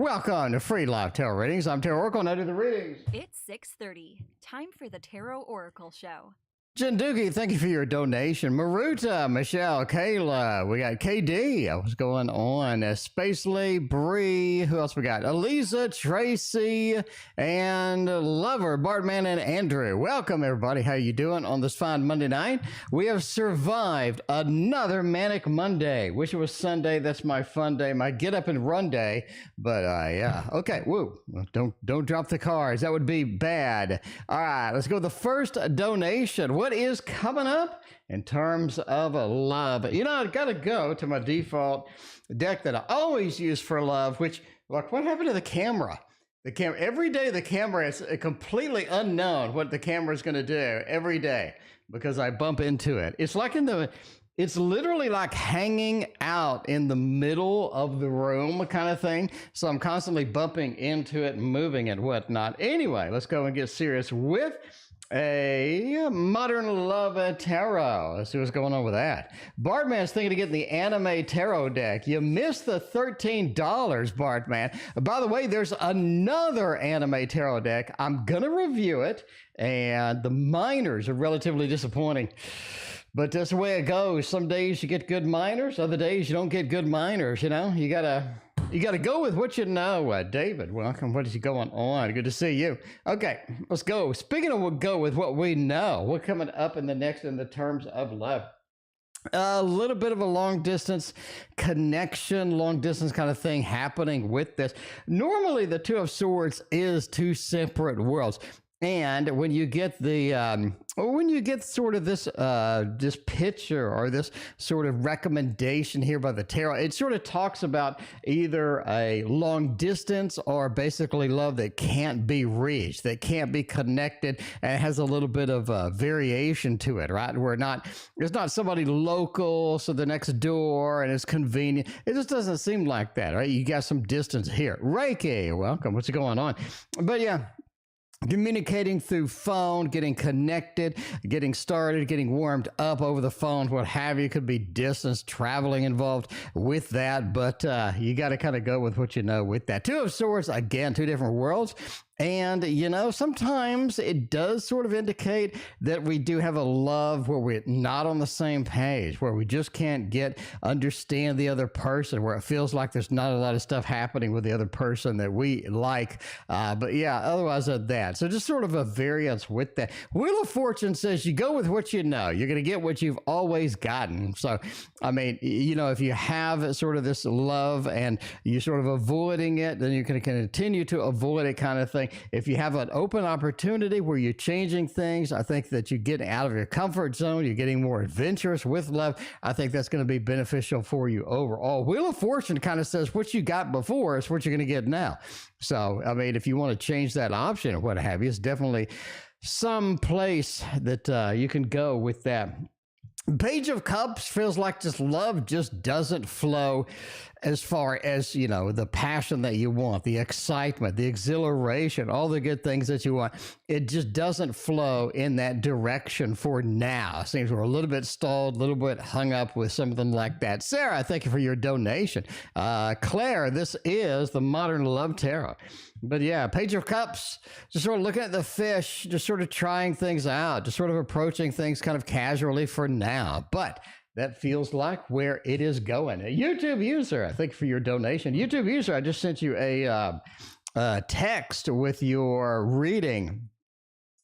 Welcome to Free Live Tarot Readings. I'm TarotOracle and I do the readings. It's 6:30. Time for the TarotOracle show. Jendeukie, thank you for your donation. Maruta, Michelle, Kayla, we got KD, what's going on? Spacely, Bree, who else we got? Alyssa, Tracy, and Lover, Bartman, and Andrew. Welcome, everybody. How you doing on this fine Monday night? We have survived another manic Monday. Wish it was Sunday. That's my fun day, my get up and run day. But yeah, okay. Woo! Don't drop the cards. That would be bad. All right, let's go with the first donation. What is coming up in terms of love? You know, I've got to go to my default deck that I always use for love, which, look, what happened to the camera? The camera, every day the camera is completely unknown what the camera is going to do every day because I bump into it. It's like it's literally like hanging out in the middle of the room kind of thing. So I'm constantly bumping into it and moving and whatnot. Anyway, let's go and get serious with a modern love tarot. Let's see what's going on with that. Bartman's thinking of getting the anime tarot deck. You missed the $13, Bartman. By the way, there's another anime tarot deck. I'm going to review it, and the minors are relatively disappointing. But that's the way it goes. Some days you get good minors, other days you don't get good minors, you know? You gotta go with what you know. David, welcome. What is going on? Good to see you. Okay, let's go. Speaking of, we'll go with what we know. We're coming up in the terms of love. A little bit of a long distance connection, long distance kind of thing happening with this. Normally, the Two of Swords is two separate worlds. And when you get sort of this picture or this sort of recommendation here by the tarot, it sort of talks about either a long distance or basically love that can't be reached, that can't be connected, and has a little bit of variation to it, right? Where it's not somebody local, so the next door, and it's convenient. It just doesn't seem like that, right? You got some distance here. Reiki, welcome. What's going on? But yeah. Communicating through phone, getting connected, getting started, getting warmed up over the phone, what have you. Could be distance, traveling involved with that, but you got to kind of go with what you know with that. Two of Swords, again, two different worlds. And, you know, sometimes it does sort of indicate that we do have a love where we're not on the same page, where we just can't understand the other person, where it feels like there's not a lot of stuff happening with the other person that we like. But yeah, otherwise of that. So just sort of a variance with that. Wheel of Fortune says you go with what you know. You're going to get what you've always gotten. So, I mean, you know, if you have sort of this love and you're sort of avoiding it, then you can continue to avoid it kind of thing. If you have an open opportunity where you're changing things, I think that you get out of your comfort zone, you're getting more adventurous with love. I think that's going to be beneficial for you overall. Wheel of Fortune kind of says what you got before is what you're going to get now. So, I mean, if you want to change that option or what have you, it's definitely some place that you can go with that. Page of Cups feels like just love just doesn't flow as far as, you know, the passion that you want, the excitement, the exhilaration, all the good things that you want. It just doesn't flow in that direction for now. It seems we're a little bit stalled, a little bit hung up with something like that. Sarah, thank you for your donation. Claire, this is the Modern Love Tarot. But yeah, Page of Cups, just sort of looking at the fish, just sort of trying things out, just sort of approaching things kind of casually for now. But that feels like where it is going. A YouTube user, thank you for your donation. YouTube user, I just sent you a text with your reading.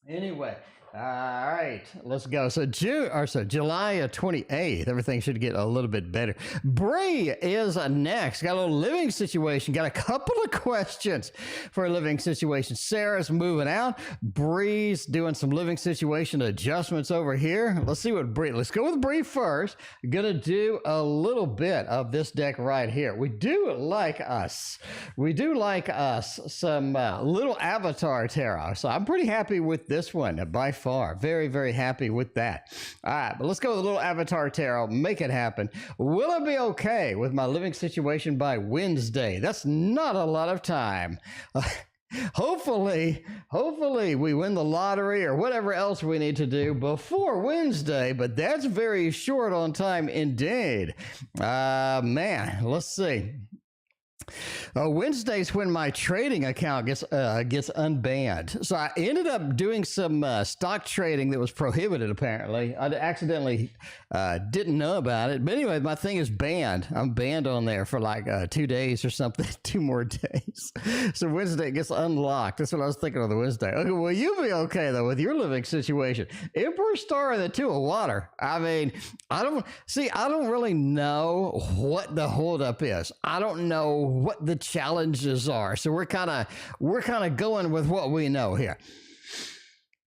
Anyway. All right, let's go. So July 28th, everything should get a little bit better. Bree is next. Got a little living situation. Got a couple of questions for a living situation. Sarah's moving out. Bree's doing some living situation adjustments over here. Let's see what Bree, let's go with Bree first. Gonna do a little bit of this deck right here. We do like us some little avatar tarot. So I'm pretty happy with this one by far. Very, very happy with that. All right, but let's go with a little avatar tarot. Make it happen. Will I be okay with my living situation by Wednesday? That's not a lot of time. Hopefully we win the lottery or whatever else we need to do before Wednesday, but that's very short on time indeed. Man, let's see. Wednesday's when my trading account gets unbanned. So I ended up doing some stock trading that was prohibited. Apparently, I accidentally didn't know about it. But anyway, my thing is banned. I'm banned on there for like 2 days or something. 2 more days. So Wednesday gets unlocked. That's what I was thinking on the Wednesday. Okay, well, you'll be okay though with your living situation. Emperor Star and the 2 of Water. I mean, I don't really know what the holdup is. I don't know what the challenges are. So we're kind of going with what we know here.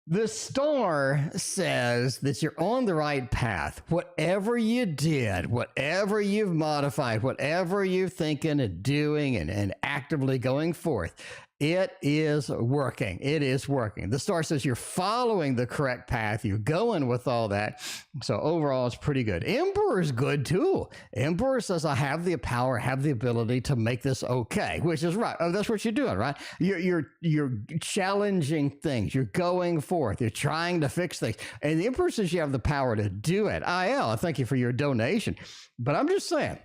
The star says that you're on the right path. Whatever you did, whatever you've modified, whatever you're thinking and doing and actively going forth, it is working. It is working. The star says you're following the correct path. You're going with all that. So overall, it's pretty good. Emperor is good too. Emperor says, I have the power, have the ability to make this okay, which is right. Oh, that's what you're doing, right? You're challenging things. You're going forth. You're trying to fix things. And the Emperor says you have the power to do it. IL, thank you for your donation. But I'm just saying,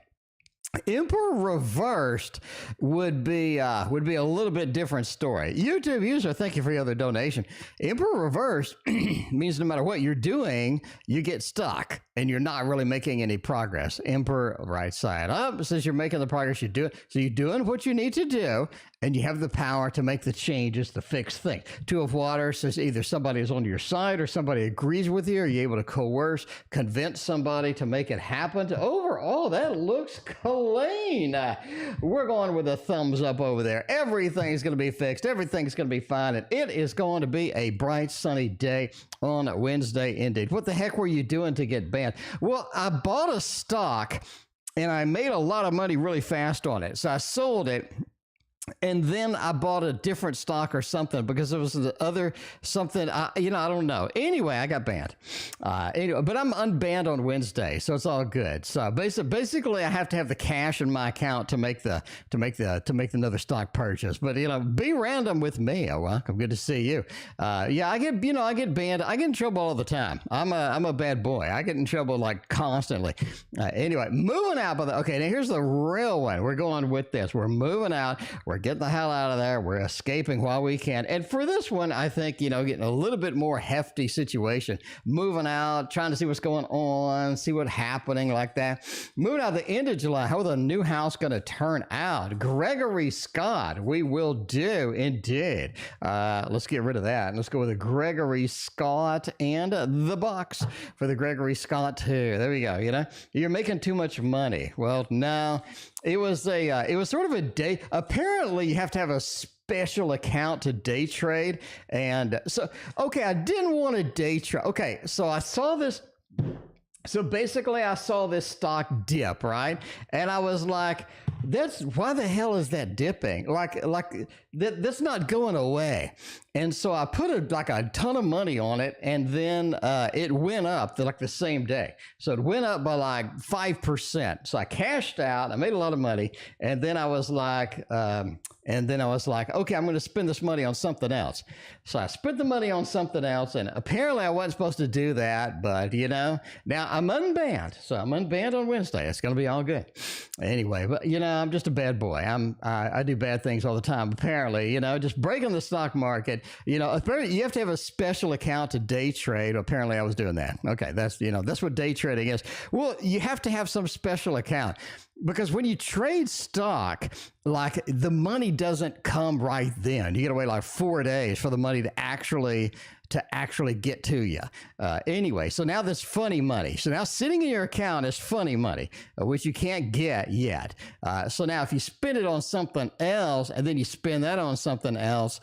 Emperor reversed would be a little bit different story. YouTube user, thank you for your other donation. Emperor reversed means no matter what you're doing, you get stuck and you're not really making any progress. Emperor right side up says you're making the progress you do. So you're doing what you need to do and you have the power to make the changes to fix things. 2 of Water says either somebody is on your side or somebody agrees with you, or you're able to coerce, convince somebody to make it happen. Overall, that looks clean. We're going with a thumbs up over there. Everything's going to be fixed. Everything's going to be fine. And it is going to be a bright, sunny day on Wednesday indeed. What the heck were you doing to get banned? Well, I bought a stock and I made a lot of money really fast on it. So I sold it. And then I bought a different stock or something because it was the other something, I don't know. Anyway, I got banned. Anyway, but I'm unbanned on Wednesday, so it's all good. So basically, I have to have the cash in my account to make another stock purchase. But be random with me. Oh, welcome. Good to see you. Yeah, I get banned. I get in trouble all the time. I'm a bad boy. I get in trouble like constantly. Anyway, moving out. Okay, now here's the real one. We're going with this. We're moving out. We're getting the hell out of there. We're escaping while we can. And for this one, I think, getting a little bit more hefty situation. Moving out, trying to see what's going on, see what's happening like that. Moving out the end of July. How the new house going to turn out? Gregory Scott. We will do indeed. Let's get rid of that. Let's go with the Gregory Scott and the box for the Gregory Scott too. There we go. You're making too much money. Well, no. It was sort of a day. Apparently, you have to have a special account to day trade. And so, okay, I didn't want to day trade. Okay, so I saw this. So basically, I saw this stock dip, right? And I was like, why the hell is that dipping? Like that's not going away. And so I put a ton of money on it, and then it went up the same day. So it went up by like 5%. So I cashed out. I made a lot of money, and then I was like, okay, I'm going to spend this money on something else. So I spent the money on something else, and apparently I wasn't supposed to do that. But now I'm unbanned. So I'm unbanned on Wednesday. It's going to be all good. Anyway, but I'm just a bad boy. I do bad things all the time. Apparently, just breaking the stock market. Apparently you have to have a special account to day trade. Apparently I was doing that. Okay, that's what day trading is. Well, you have to have some special account because when you trade stock, like the money doesn't come right then. You got to wait like 4 days for the money to actually get to you. Anyway, so now there's funny money. So now sitting in your account is funny money, which you can't get yet. So now if you spend it on something else and then you spend that on something else,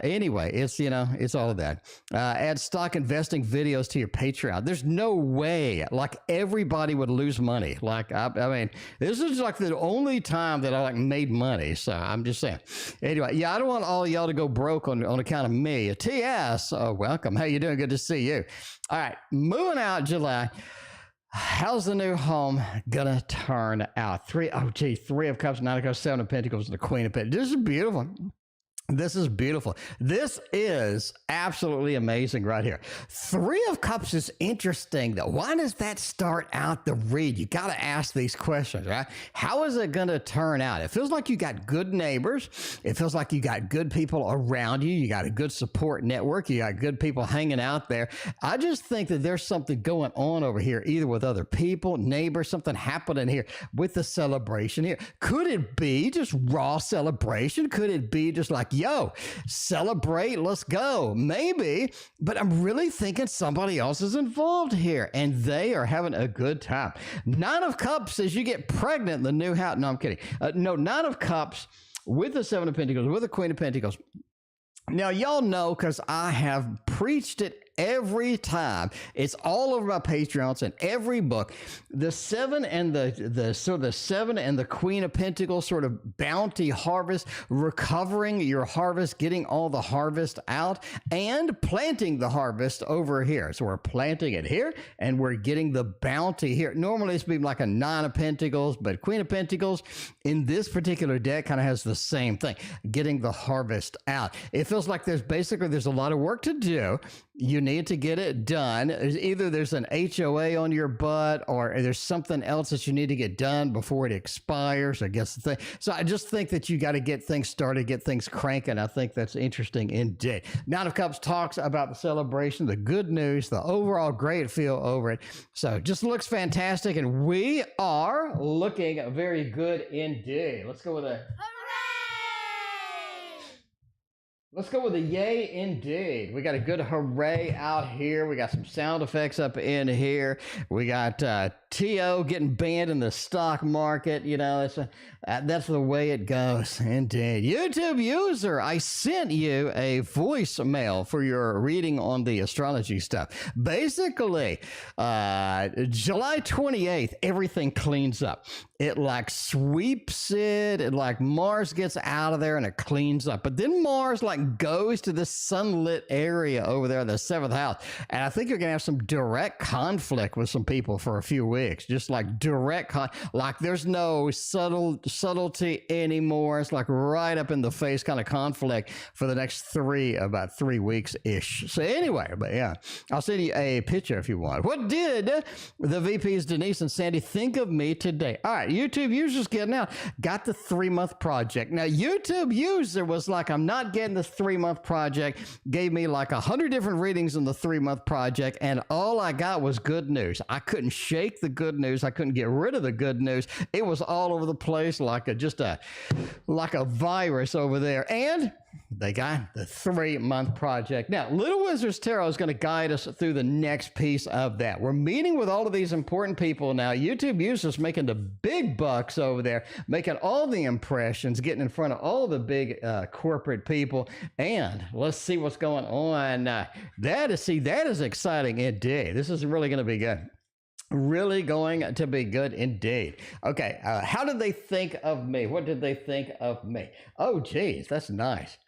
anyway, it's all of that. Add stock investing videos to your Patreon. There's no way, like everybody would lose money. Like, I mean, this is like the only time that I made money. So I'm just saying. Anyway, yeah, I don't want all y'all to go broke on account of me. TS, welcome. How you doing? Good to see you. All right, moving out July. How's the new home gonna turn out? 3 of Cups, 9 of Cups, 7 of Pentacles, and the Queen of Pentacles. This is beautiful. This is beautiful. This is absolutely amazing right here. Three of Cups is interesting, though. Why does that start out the read? You got to ask these questions, right? How is it going to turn out? It feels like you got good neighbors. It feels like you got good people around you. You got a good support network. You got good people hanging out there. I just think that there's something going on over here, either with other people, neighbors, something happening here with the celebration here. Could it be just raw celebration? Could it be just like, yo, celebrate, let's go? Maybe, but I'm really thinking somebody else is involved here and they are having a good time. Nine of Cups says you get pregnant in the new house. No, I'm kidding. No, Nine of Cups with the Seven of Pentacles, with the Queen of Pentacles. Now, y'all know, because I have preached it every time. It's all over my Patreons and every book. The seven and the seven and the Queen of Pentacles sort of bounty harvest, recovering your harvest, getting all the harvest out, and planting the harvest over here. So we're planting it here and we're getting the bounty here. Normally it's been like a Nine of Pentacles, but Queen of Pentacles in this particular deck kind of has the same thing, getting the harvest out. It feels like there's a lot of work to do. You need to get it done. Either there's an HOA on your butt or there's something else that you need to get done before it expires, I guess the thing. So I just think that you got to get things started, get things cranking. I think that's interesting indeed. Nine of Cups talks about the celebration, the good news, the overall great feel over it. So just looks fantastic, and we are looking very good indeed. Let's go with a... Let's go with a yay indeed. We got a good hooray out here. We got some sound effects up in here. We got T.O. getting banned in the stock market. You know, that's the way it goes indeed. YouTube user, I sent you a voicemail for your reading on the astrology stuff. Basically, July 28th, everything cleans up. It like sweeps it, like Mars gets out of there and it cleans up. But then Mars like goes to this sunlit area over there in the 7th house. And I think you're going to have some direct conflict with some people for a few weeks. Just like direct, like there's no subtlety anymore. It's like right up in the face kind of conflict for the next about 3 weeks-ish. So anyway, but yeah, I'll send you a picture if you want. What did the VPs Denice and Sandi think of me today? All right, YouTube users getting out. Got the 3-month project. Now, YouTube user was like, I'm not getting this 3-month project. Gave me like 100 different readings in the 3-month project, and all I got was good news. I couldn't shake the good news. I couldn't get rid of the good news. It was all over the place like a virus over there. And they got the 3-month project. Now, Little Wizards Tarot is going to guide us through the next piece of that. We're meeting with all of these important people now. YouTube users making the big bucks over there, making all the impressions, getting in front of all the big corporate people. And let's see what's going on. That is exciting indeed. This is really going to be good. Really going to be good indeed. Okay, how did they think of me? What did they think of me? Oh, geez, that's nice.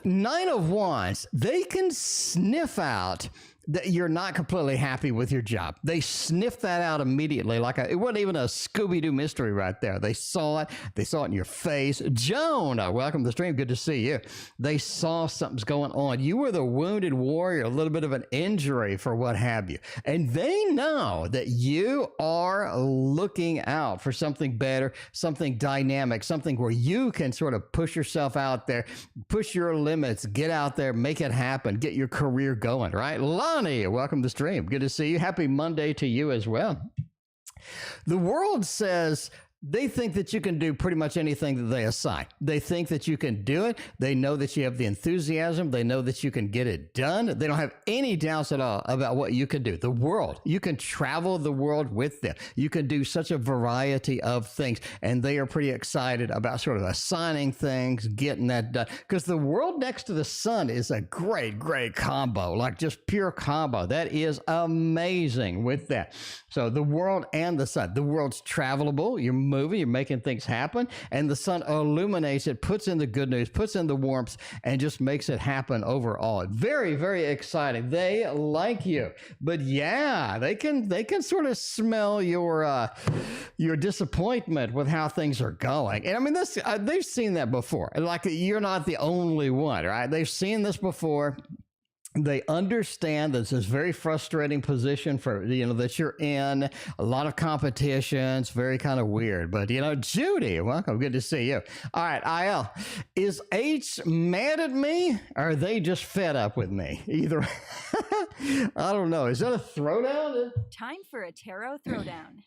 Nine of Wands, they can sniff out that you're not completely happy with your job. They sniffed that out immediately. It wasn't even a Scooby-Doo mystery right there. They saw it. They saw it in your face. Joan, welcome to the stream. Good to see you. They saw something's going on. You were the wounded warrior, a little bit of an injury for what have you. And they know that you are looking out for something better, something dynamic, something where you can sort of push yourself out there, push your limits, get out there, make it happen, get your career going, right? Lani, welcome to the stream. Good to see you. Happy Monday to you as well. The world says they think that you can do pretty much anything that they assign. They think that you can do it. They know that you have the enthusiasm. They know that you can get it done. They don't have any doubts at all about what you can do. The world, you can travel the world with them. You can do such a variety of things, and they are pretty excited about sort of assigning things, getting that done, because the world next to the sun is a great, great combo, like just pure combo. That is amazing with that. So the world and the sun, the world's travelable. You're moving, you're making things happen, and the sun illuminates it, puts in the good news, puts in the warmth, and just makes it happen overall. Very, very exciting. They like you, but yeah, they can sort of smell your disappointment with how things are going. And I mean, this they've seen that before. Like, you're not the only one, right? They've seen this before. They understand this is very frustrating position for, that you're in. A lot of competitions, very kind of weird. But, Judy, welcome. Good to see you. All right, IL. Is H mad at me, or are they just fed up with me? Either. I don't know. Is that a throwdown? Time for a tarot throwdown.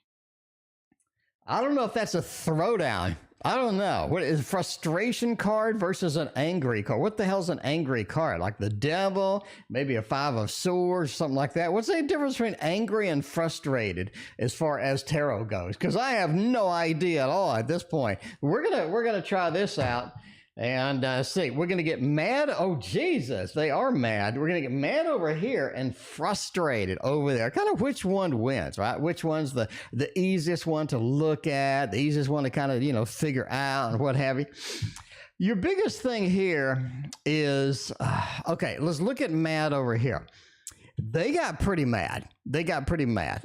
I don't know if that's a throwdown. I don't know. What is a frustration card versus an angry card? What the hell's an angry card? Like the devil, maybe a 5 of swords, something like that. What's the difference between angry and frustrated as far as tarot goes? Because I have no idea at all at this point. We're gonna try this out and see. We're gonna get mad. Oh Jesus, they are mad. We're gonna get mad over here and frustrated over there. Kind of which one wins, right? Which one's the easiest one to look at, the easiest one to kind of figure out and what have you. Your biggest thing here is okay. Let's look at mad over here. They got pretty mad.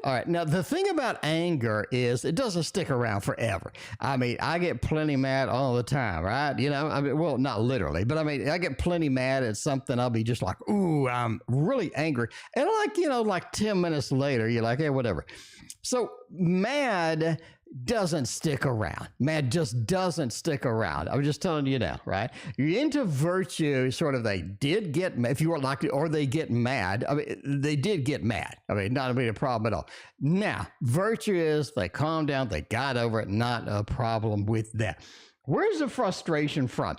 All right. Now, the thing about anger is it doesn't stick around forever. I mean, I get plenty mad all the time, right? Well, not literally, but I mean, I get plenty mad at something. I'll be just like, ooh, I'm really angry. And like 10 minutes later, you're like, hey, whatever. So mad doesn't stick around. Mad just doesn't stick around. I'm just telling you now, right? You're into virtue, sort of. They did get, if you were like, or they get mad. I mean, they did get mad. I mean, not a problem at all. Now, virtue is they calmed down, they got over it, not a problem with that. Where's the frustration from?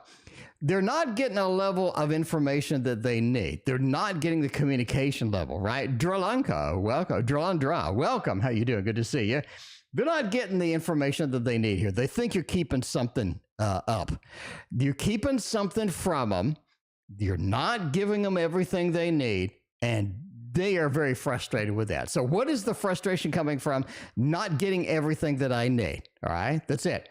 They're not getting a level of information that they need. They're not getting the communication level, right? Dralandra, welcome. Dralandra, welcome. How you doing? Good to see you. They're not getting the information that they need here. They think you're keeping something up. You're keeping something from them. You're not giving them everything they need, and they are very frustrated with that. So what is the frustration coming from? Not getting everything that I need. All right, that's it.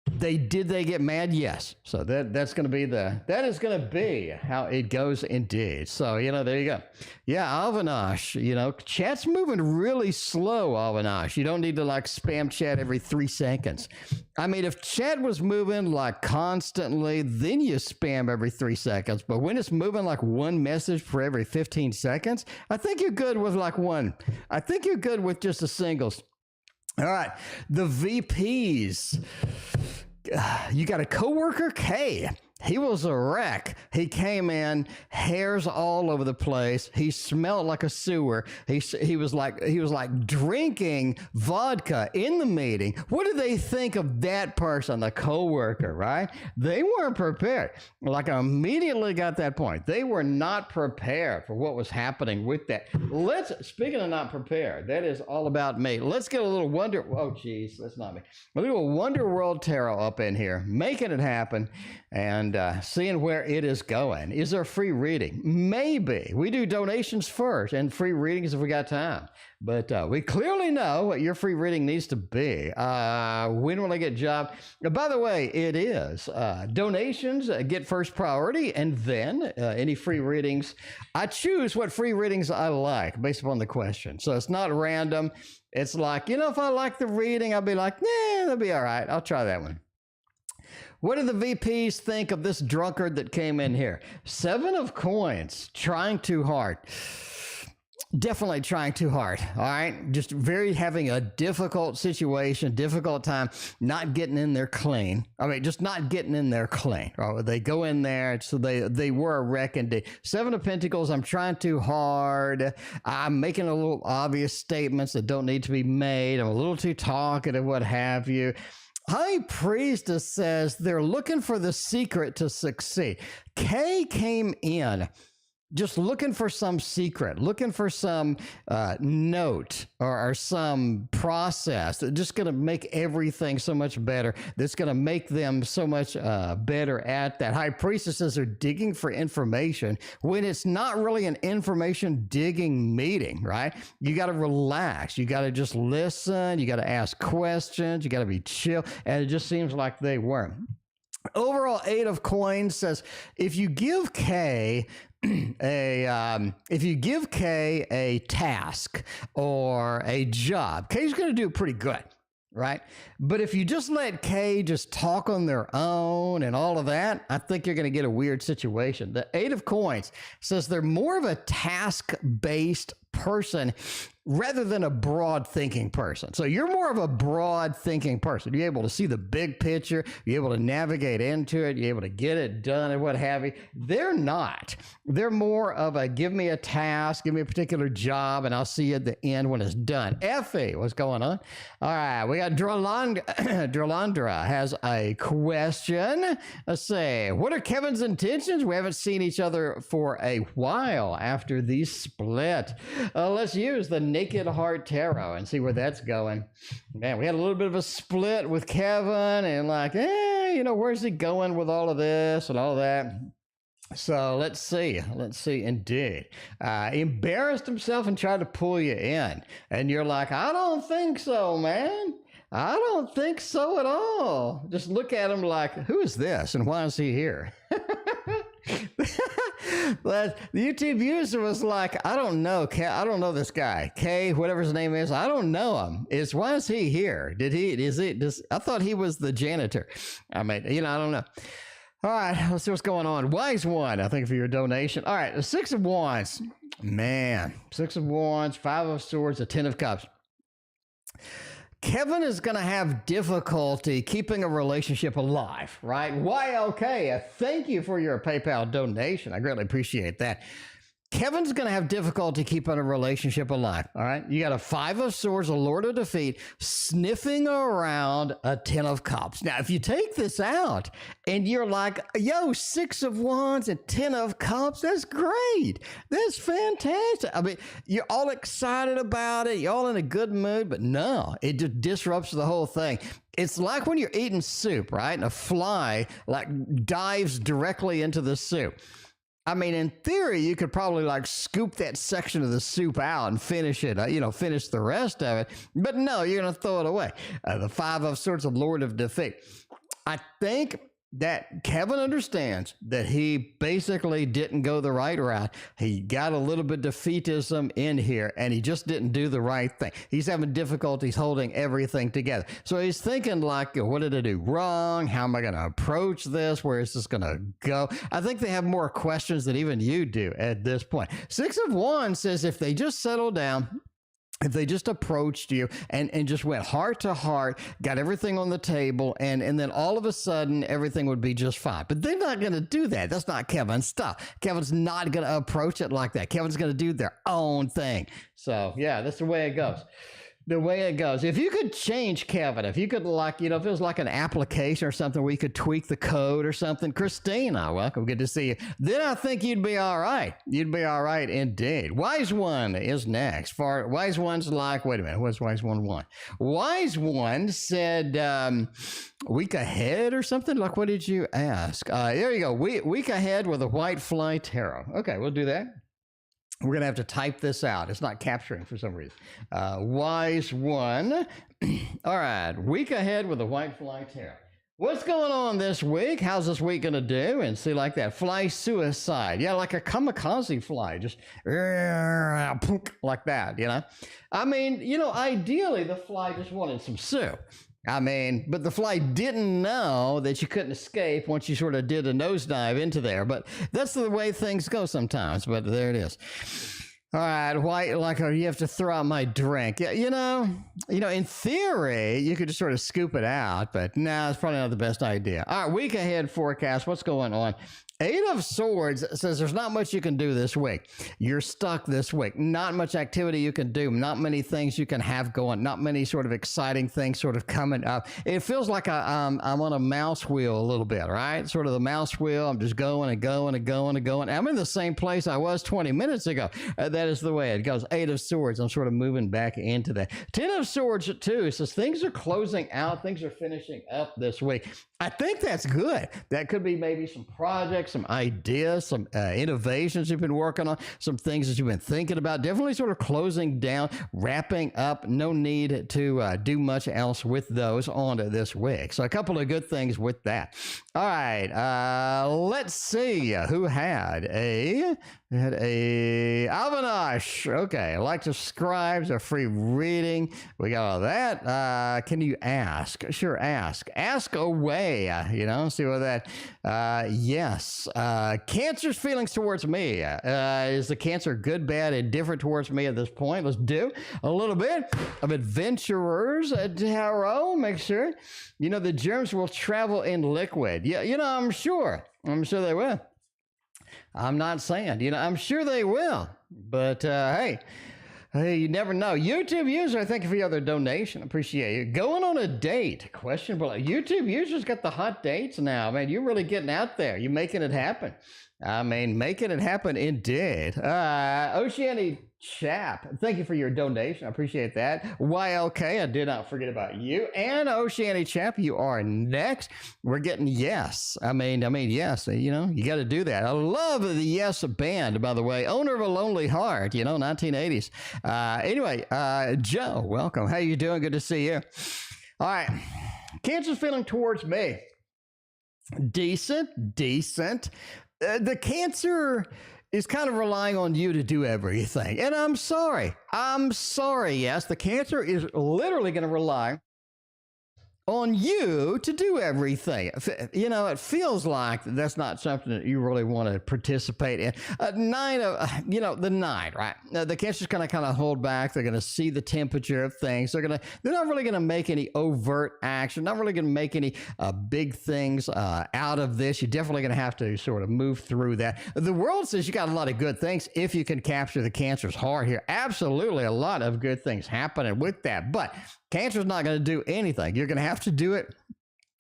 They get mad? Yes. So that's going to be that is going to be how it goes indeed. So, there you go. Yeah, Avinash, chat's moving really slow, Avinash. You don't need to spam chat every 3 seconds. I mean, if chat was moving constantly, then you spam every 3 seconds. But when it's moving one message for every 15 seconds, I think you're good with one. I think you're good with just the singles. All right, the VPs. You got a coworker, K. He was a wreck. He came in, hairs all over the place. He smelled like a sewer. He was like drinking vodka in the meeting. What did they think of that person, the coworker, right? They weren't prepared. I immediately got that point. They were not prepared for what was happening with that. Speaking of not prepared, that is all about me. Let's get a little that's not me. A little Wonder World Tarot up in here, making it happen. And seeing where it is going. Is there a free reading? Maybe. We do donations first and free readings if we got time. But we clearly know what your free reading needs to be. When will I get job? By the way, it is. Donations get first priority, and then any free readings. I choose what free readings I like based upon the question. So it's not random. It's like, if I like the reading, I'll be like, that'll be all right. I'll try that one. What do the VPs think of this drunkard that came in here? 7 of coins, trying too hard. Definitely trying too hard. All right. Just having a difficult situation, difficult time, not getting in there clean. I mean, just not getting in there clean. Right? They go in there. So they were a wreck indeed. 7 of Pentacles. I'm trying too hard. I'm making a little obvious statements that don't need to be made. I'm a little too talkative, what have you. High Priestess says they're looking for the secret to succeed. Kay came in just looking for some secret, looking for some note or some process that's just going to make everything so much better. That's going to make them so much better at that. High priestesses are digging for information when it's not really an information digging meeting, right? You got to relax. You got to just listen. You got to ask questions. You got to be chill. And it just seems like they weren't. Overall, 8 of coins says if you give Kay a task or a job, Kay's going to do pretty good, right? But if you just let Kay just talk on their own and all of that, I think you're going to get a weird situation. The 8 of coins says they're more of a task-based person rather than a broad thinking person. So you're more of a broad thinking person. You're able to see the big picture. You're able to navigate into it. You're able to get it done and what have you. They're not. They're more of a give me a task, give me a particular job, and I'll see you at the end when it's done. Effie, what's going on? All right, we got Dralandra has a question. Let's see. What are Kevin's intentions? We haven't seen each other for a while after the split. Let's use the Naked Heart Tarot and see where that's going. Man, we had a little bit of a split with Kevin and like, where's he going with all of this and all that? So let's see indeed. Embarrassed himself and tried to pull you in. And you're like, I don't think so, man. I don't think so at all. Just look at him like, who is this and why is he here? But the utubeuser was like, I don't know this guy. K, whatever his name is, I don't know him. Why is he here? I thought he was the janitor. I mean, I don't know. All right, let's see what's going on. Wise one, I think, for your donation. All right, the 6 of wands. Man, 6 of wands, 5 of swords, a 10 of cups. Kevin is going to have difficulty keeping a relationship alive, right? Why? Okay. Thank you for your PayPal donation. I greatly appreciate that. Kevin's going to have difficulty keeping a relationship alive, all right? You got a 5 of swords, a lord of defeat, sniffing around a 10 of cups. Now, if you take this out and you're like, yo, 6 of wands and 10 of cups, that's great. That's fantastic. I mean, you're all excited about it. You're all in a good mood, but no, it just disrupts the whole thing. It's like when you're eating soup, right? And a fly like dives directly into the soup. I mean, in theory, you could probably like scoop that section of the soup out and finish it, finish the rest of it. But no, you're going to throw it away. The 5 of swords, a lord of defeat. I think that Kevin understands that he basically didn't go the right route. He got a little bit defeatism in here and he just didn't do the right thing. He's having difficulties holding everything together. So he's thinking like, what did I do wrong? How am I going to approach this? Where is this going to go? I think they have more questions than even you do at this point. 6 of wands says if they just settle down, if they just approached you and just went heart to heart, got everything on the table, and then all of a sudden everything would be just fine. But they're not going to do that. That's not Kevin's stuff. Kevin's not going to approach it like that. Kevin's going to do their own thing. So, yeah, that's the way it goes. The way it goes. If you could change Kevin, if you could if it was like an application or something where you could tweak the code or something, Christina, welcome, good to see you. Then I think you'd be all right. You'd be all right indeed. Wise one is next. Wise one's like, wait a minute, what's Wise one want? Wise one said week ahead or something. Like, what did you ask? There you go. Week ahead with a white fly tarot. Okay, we'll do that. We're going to have to type this out. It's not capturing for some reason. Wise one. All right. Week ahead with the white fly tarot. What's going on this week? How's this week going to do? And see, like that fly suicide. Yeah, like a kamikaze fly. Just like that, I mean, ideally the fly just wanted some soup. I mean, but the fly didn't know that you couldn't escape once you sort of did a nosedive into there. But that's the way things go sometimes. But there it is. All right, white, like, you have to throw out my drink. Yeah, in theory, you could just sort of scoop it out. But no, it's probably not the best idea. All right, week ahead forecast. What's going on? Eight of Swords says there's not much you can do this week. You're stuck this week. Not much activity you can do. Not many things you can have going. Not many sort of exciting things sort of coming up. It feels like I'm on a mouse wheel a little bit, right? Sort of the mouse wheel. I'm just going and going and going and going. I'm in the same place I was 20 minutes ago. That is the way it goes. Eight of Swords. I'm sort of moving back into that. 10 of Swords too says things are closing out. Things are finishing up this week. I think that's good. That could be maybe some projects, some ideas, some innovations you've been working on, some things that you've been thinking about. Definitely sort of closing down, wrapping up. No need to do much else with those on this week. So a couple of good things with that. All right. Let's see who had a Avanash. Okay. Like to scribes, a free reading. We got all that. Can you ask? Sure. Ask away. See what that, yes. Cancer's feelings towards me. Is the Cancer good, bad, indifferent towards me at this point? Let's do a little bit of Adventurers Tarot. Make sure, the germs will travel in liquid. Yeah, I'm sure they will. I'm not saying, I'm sure they will, but, hey, you never know. YouTube user, thank you for your other donation. Appreciate you. Going on a date? Questionable. YouTube users got the hot dates now. Man, you're really getting out there. You're making it happen. Making it happen indeed. Oceanic Chap, thank you for your donation. I appreciate that. YLK, I did not forget about you. And Oceanic Chap, you are next. We're getting yes. Yes, you got to do that. I love the Yes band, by the way. Owner of a Lonely Heart, 1980s. Anyway, Joe, welcome. How you doing? Good to see you. All right. Cancer's feeling towards me. Decent. The Cancer is kind of relying on you to do everything. And I'm sorry. Yes, the Cancer is literally going to rely on you to do everything. It feels like that's not something that you really want to participate in. The night, right? The Cancer's going to kind of hold back. They're going to see the temperature of things. They're not really going to make any overt action, not really going to make any big things out of this. You're definitely going to have to sort of move through that. The world says you got a lot of good things if you can capture the Cancer's heart here. Absolutely a lot of good things happening with that, but Cancer's not going to do anything. You're going to have to do it.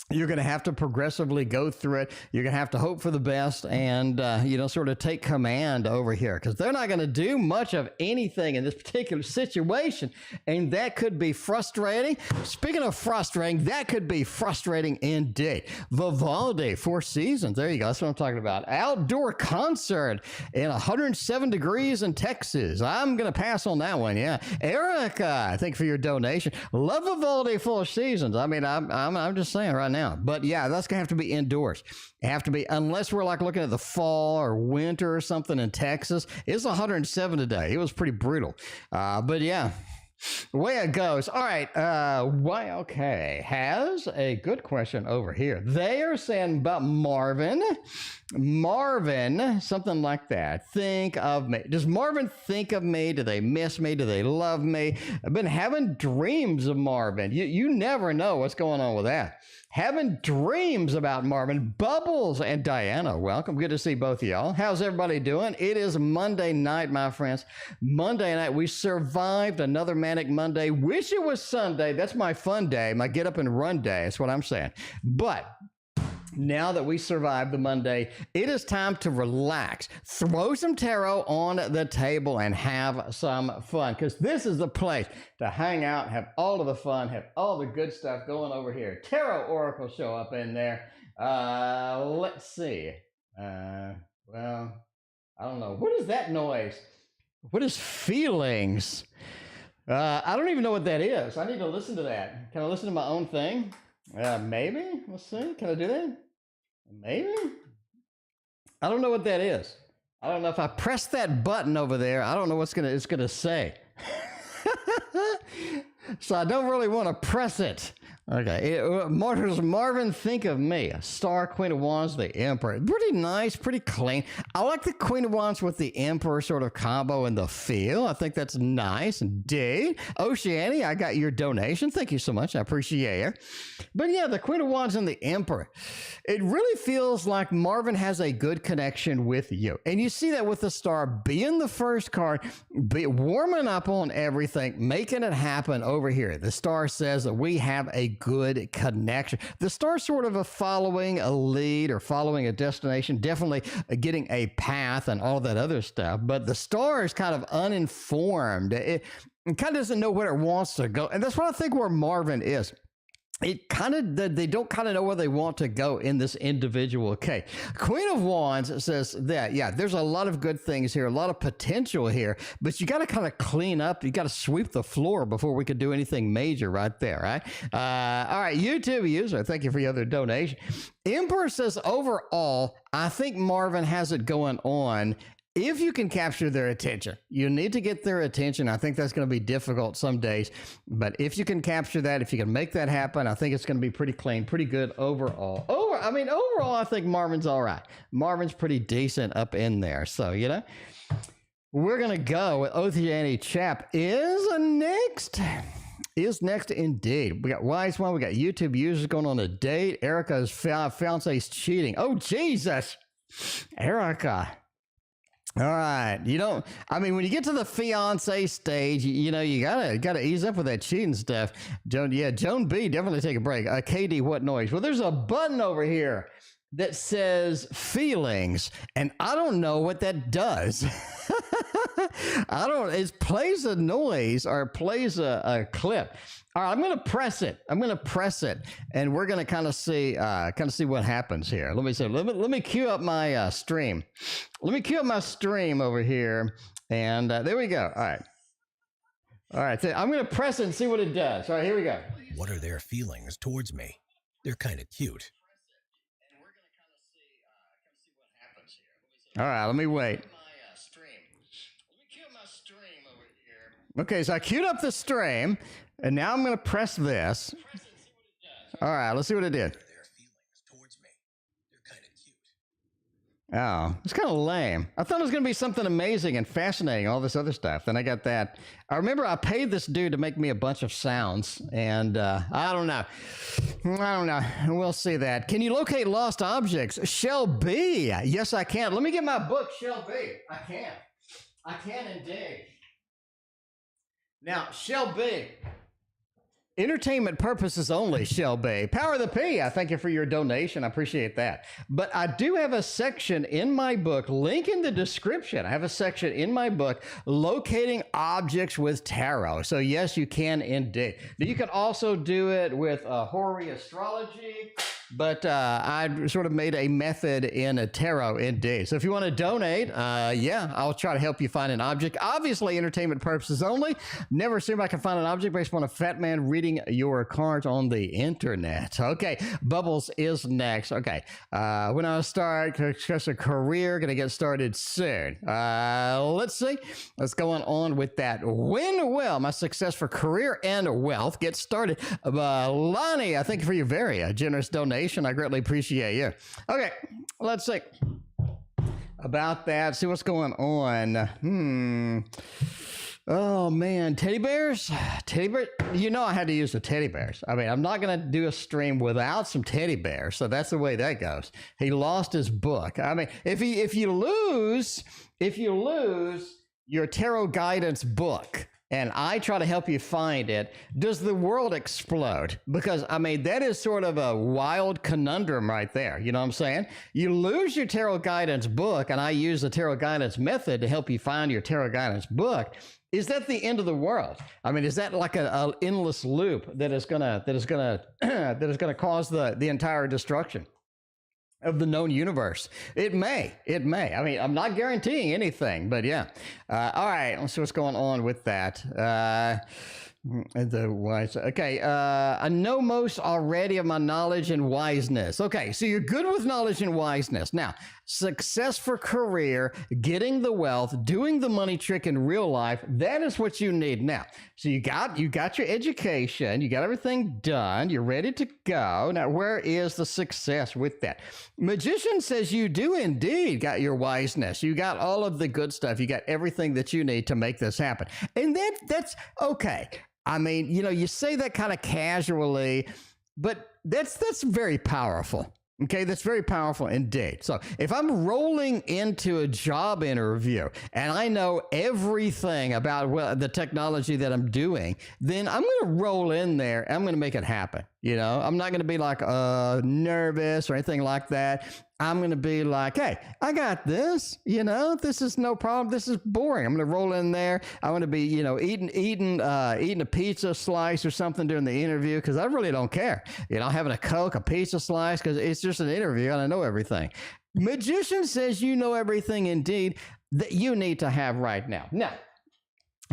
You're going to have to progressively go through it. You're going to have to hope for the best and, sort of take command over here because they're not going to do much of anything in this particular situation. And that could be frustrating. Speaking of frustrating, that could be frustrating indeed. Vivaldi, Four Seasons. There you go. That's what I'm talking about. Outdoor concert in 107 degrees in Texas. I'm going to pass on that one. Yeah. Erica, thank you for your donation. Love Vivaldi, Four Seasons. I'm just saying right now. But yeah, that's gonna have to be indoors. It have to be, unless we're like looking at the fall or winter or something in Texas. It's 107 today. It was pretty brutal. But yeah, the way it goes. All right. YLK has a good question over here. They are saying about Marvin, something like that. Think of me. Does Marvin think of me? Do they miss me? Do they love me? I've been having dreams of Marvin. You never know what's going on with that. Having dreams about Marvin. Bubbles and Diana, welcome. Good to see both of y'all. How's everybody doing? It is Monday night, my friends. Monday night. We survived another manic Monday. Wish it was Sunday. That's my fun day, my get up and run day. That's what I'm saying. But now that we survived the Monday, it is time to relax, throw some tarot on the table, and have some fun, because this is the place to hang out, have all of the fun, have all the good stuff going over here. Tarot Oracle show up in there. Let's see. Well, I don't know. What is that noise? What is feelings? I don't even know what that is. I need to listen to that. Can I listen to my own thing? Maybe. Let's see. Can I do that? Maybe. I don't know what that is. I don't know if I press that button over there. I don't know what it's gonna say. So I don't really want to press it. Okay. Does Marvin think of me? A star, Queen of Wands, the Emperor. Pretty nice, pretty clean. I like the Queen of Wands with the Emperor sort of combo and the feel. I think that's nice indeed. Oceania, I got your donation. Thank you so much. I appreciate it. But yeah, the Queen of Wands and the Emperor. It really feels like Marvin has a good connection with you. And you see that with the star being the first card, warming up on everything, making it happen over here. The star says that we have a good connection. The star sort of a following a lead or following a destination, definitely getting a path and all that other stuff. But the star is kind of uninformed. It kind of doesn't know where it wants to go. And that's what I think where Marvin is. It kind of, they don't kind of know where they want to go in this individual case. Queen of Wands says that, yeah, there's a lot of good things here, a lot of potential here, but you got to kind of clean up. You got to sweep the floor before we could do anything major right there, right? All right, YouTube user, thank you for your other donation. Emperor says, overall, I think Marvin has it going on. If you can capture their attention, you need to get their attention. I think that's going to be difficult some days, but if you can capture that, if you can make that happen, I think it's going to be pretty clean, pretty good overall. Overall, I think Marvin's all right. Marvin's pretty decent up in there. So, you know, we're going to go with Oceanic Chap is next. Is next indeed. We got Wise One. We got YouTube users going on a date. Erica's fiance's cheating. Oh, Jesus. Erica. All right. You don't, I mean, when you get to the fiance stage, you know, you gotta ease up with that cheating stuff. Joan B, definitely take a break. KD, what noise? Well, there's a button over here that says feelings, and I don't know what that does. It plays a noise or it plays a clip. All right, I'm going to press it. And we're going to kind of see what happens here. Let me cue up my stream. Let me cue up my stream over here. And there we go. All right. So I'm going to press it and see what it does. All right, here we go. What are their feelings towards me? They're kind of cute. All right, let me wait. Okay, so I queued up the stream, and now I'm going to press this. All right, let's see what it did. Oh, it's kind of lame. I thought it was going to be something amazing and fascinating, all this other stuff. Then I got that. I remember I paid this dude to make me a bunch of sounds, and I don't know. We'll see that. Can you locate lost objects? Shell B. Yes, I can. Let me get my book, Shell B. I can indeed. Now, Shell B. Entertainment purposes only, Shell B. Power of the P, I thank you for your donation. I appreciate that. But I do have a section in my book, link in the description. I have a section in my book, locating objects with tarot. So yes, you can indeed. You can also do it with Hori astrology, but I sort of made a method in a tarot indeed. So if you want to donate, yeah, I'll try to help you find an object. Obviously, entertainment purposes only. Never assume I can find an object based on a fat man reading your cards on the internet. Okay, Bubbles is next. Okay, when I start, discuss a career, gonna get started soon. Let's see what's going on with that. When will my success for career and wealth get started? Lani, I thank you for your very generous donation. I greatly appreciate you. Okay, let's see about that. See what's going on. Oh man, teddy bears. You know I had to use the teddy bears. I mean, I'm not gonna do a stream without some teddy bears. So that's the way that goes. He lost his book. I mean, if you lose your tarot guidance book, and I try to help you find it, does the world explode? Because, I mean, that is sort of a wild conundrum right there. You know what I'm saying? You lose your tarot guidance book, and I use the tarot guidance method to help you find your tarot guidance book. Is that the end of the world? I mean, is that like an endless loop that is gonna cause the entire destruction of the known universe? It may. I mean, I'm not guaranteeing anything, but yeah. All right, let's see what's going on with that. Okay, I know most already of my knowledge and wiseness. Okay, so you're good with knowledge and wiseness. Now, success for career, getting the wealth, doing the money trick in real life. That is what you need now. So you got your education, you got everything done, you're ready to go. Now, where is the success with that? Magician says you do indeed got your wiseness. You got all of the good stuff. You got everything that you need to make this happen. And that's okay. I mean, you know, you say that kind of casually, but that's very powerful. Okay, that's very powerful indeed. So if I'm rolling into a job interview and I know everything about the technology that I'm doing, then I'm going to roll in there and I'm going to make it happen. You know, I'm not going to be like nervous or anything like that. I'm going to be like, hey, I got this. You know, this is no problem. This is boring. I'm going to roll in there. I want to be, you know, eating a pizza slice or something during the interview because I really don't care. You know, having a Coke, a pizza slice, because it's just an interview and I know everything. Magician says you know everything indeed that you need to have right now. Now,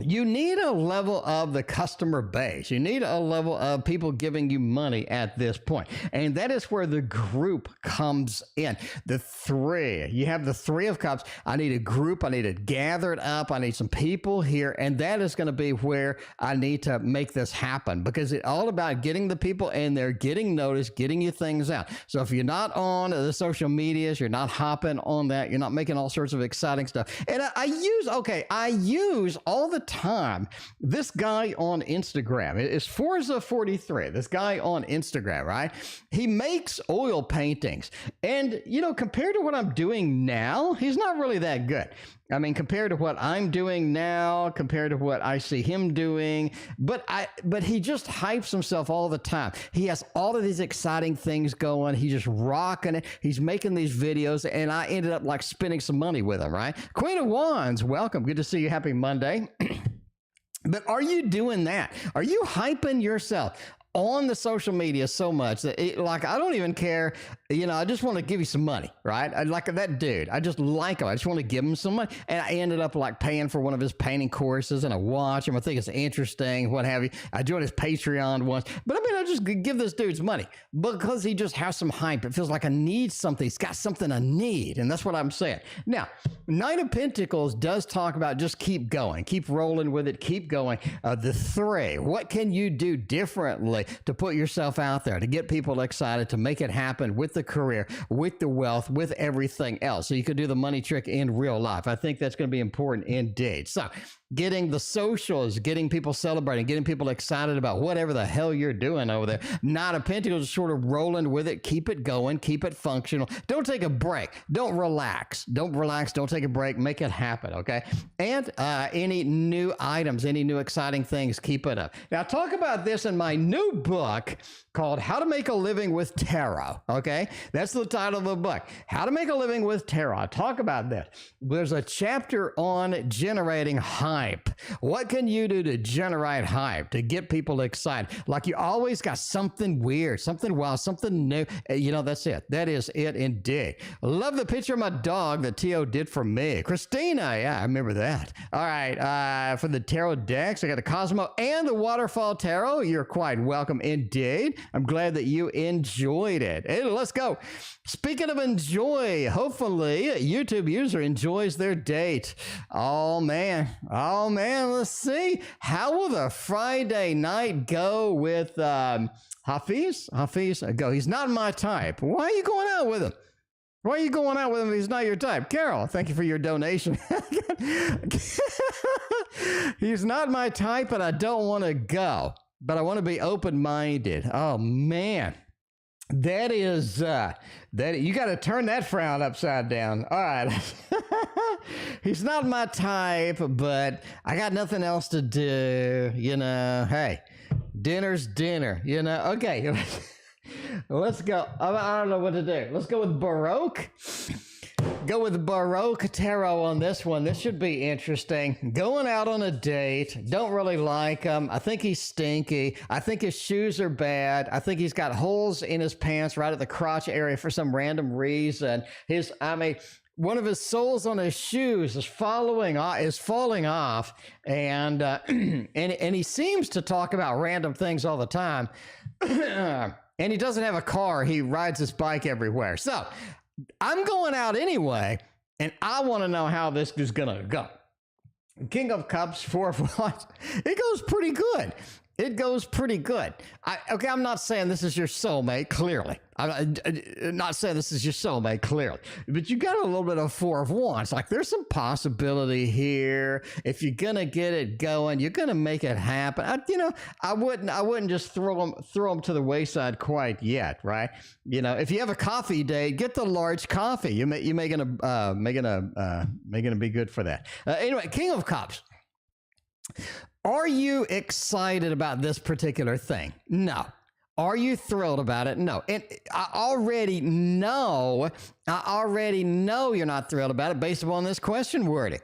you need a level of the customer base. You need a level of people giving you money at this point. And that is where the group comes in. The three. You have the Three of Cups. I need a group. I need it gathered up. I need some people here. And that is going to be where I need to make this happen because it's all about getting the people in there, getting noticed, getting you things out. So if you're not on the social medias, you're not hopping on that, you're not making all sorts of exciting stuff. And I use all the time this guy on Instagram. It's Forza43, this guy on Instagram, right? He makes oil paintings, and you know, compared to what I'm doing now, he's not really that good. I mean, compared to what I'm doing now, compared to what I see him doing, but he just hypes himself all the time. He has all of these exciting things going. He's just rocking it. He's making these videos, and I ended up like spending some money with him, right? Queen of Wands, welcome. Good to see you. Happy Monday. But are you doing that? Are you hyping yourself on the social media so much that like, I don't even care, you know, I just want to give you some money, right? I like that dude. I just like him. I just want to give him some money. And I ended up like paying for one of his painting courses and I watch him. I think it's interesting, what have you. I joined his Patreon once, but I mean, I just give this dude's money because he just has some hype. It feels like I need something. He's got something I need. And that's what I'm saying. Now, Knight of Pentacles does talk about just keep going, keep rolling with it, keep going. The Three, what can you do differently to put yourself out there, to get people excited, to make it happen with the career, with the wealth, with everything else. So you could do the money trick in real life. I think that's going to be important indeed. So getting the socials, getting people celebrating, getting people excited about whatever the hell you're doing over there. Knight of Pentacles is sort of rolling with it. Keep it going. Keep it functional. Don't take a break. Don't relax. Don't relax. Don't take a break. Make it happen, okay? And any new items, any new exciting things, keep it up. Now, talk about this in my new book called How to Make a Living with Tarot, okay? That's the title of the book. How to Make a Living with Tarot. I talk about that. There's a chapter on generating hype. What can you do to generate hype, to get people excited? Like you always got something weird, something wild, something new. You know, that's it. That is it indeed. Love the picture of my dog that T.O. did for me. Christina, yeah, I remember that. All right, for the tarot decks, I got the Cosmo and the Waterfall Tarot. You're quite welcome indeed. I'm glad that you enjoyed it. Hey, let's go. Speaking of enjoy, hopefully utubeuser enjoys their date. Oh man, let's see. How will the Friday night go with Hafiz? Go. He's not my type. Why are you going out with him? Why are you going out with him if he's not your type? Carol, thank you for your donation. He's not my type and I don't want to go, but I want to be open-minded. Oh man. That is, you got to turn that frown upside down. All right. He's not my type, but I got nothing else to do. You know, hey, dinner's dinner, you know. Okay. Let's go. I don't know what to do. Let's go with Baroque. Go with Baroque Tarot on this one. This should be interesting. Going out on a date. Don't really like him. I think he's stinky. I think his shoes are bad. I think he's got holes in his pants right at the crotch area for some random reason. One of his soles on his shoes is falling off, and and he seems to talk about random things all the time. And he doesn't have a car. He rides his bike everywhere. So I'm going out anyway, and I want to know how this is going to go. King of Cups, 4 of Wands. It goes pretty good. It goes pretty good. Okay, I'm not saying this is your soulmate, clearly. I'm not saying this is your soulmate, clearly. But you got a little bit of 4 of Wands. Like, there's some possibility here. If you're going to get it going, you're going to make it happen. I wouldn't just throw them to the wayside quite yet, right? If you have a coffee date, get the large coffee. You're making a be good for that. Anyway, King of Cups. Are you excited about this particular thing? No. Are you thrilled about it? No. And I already know you're not thrilled about it based upon this question wording.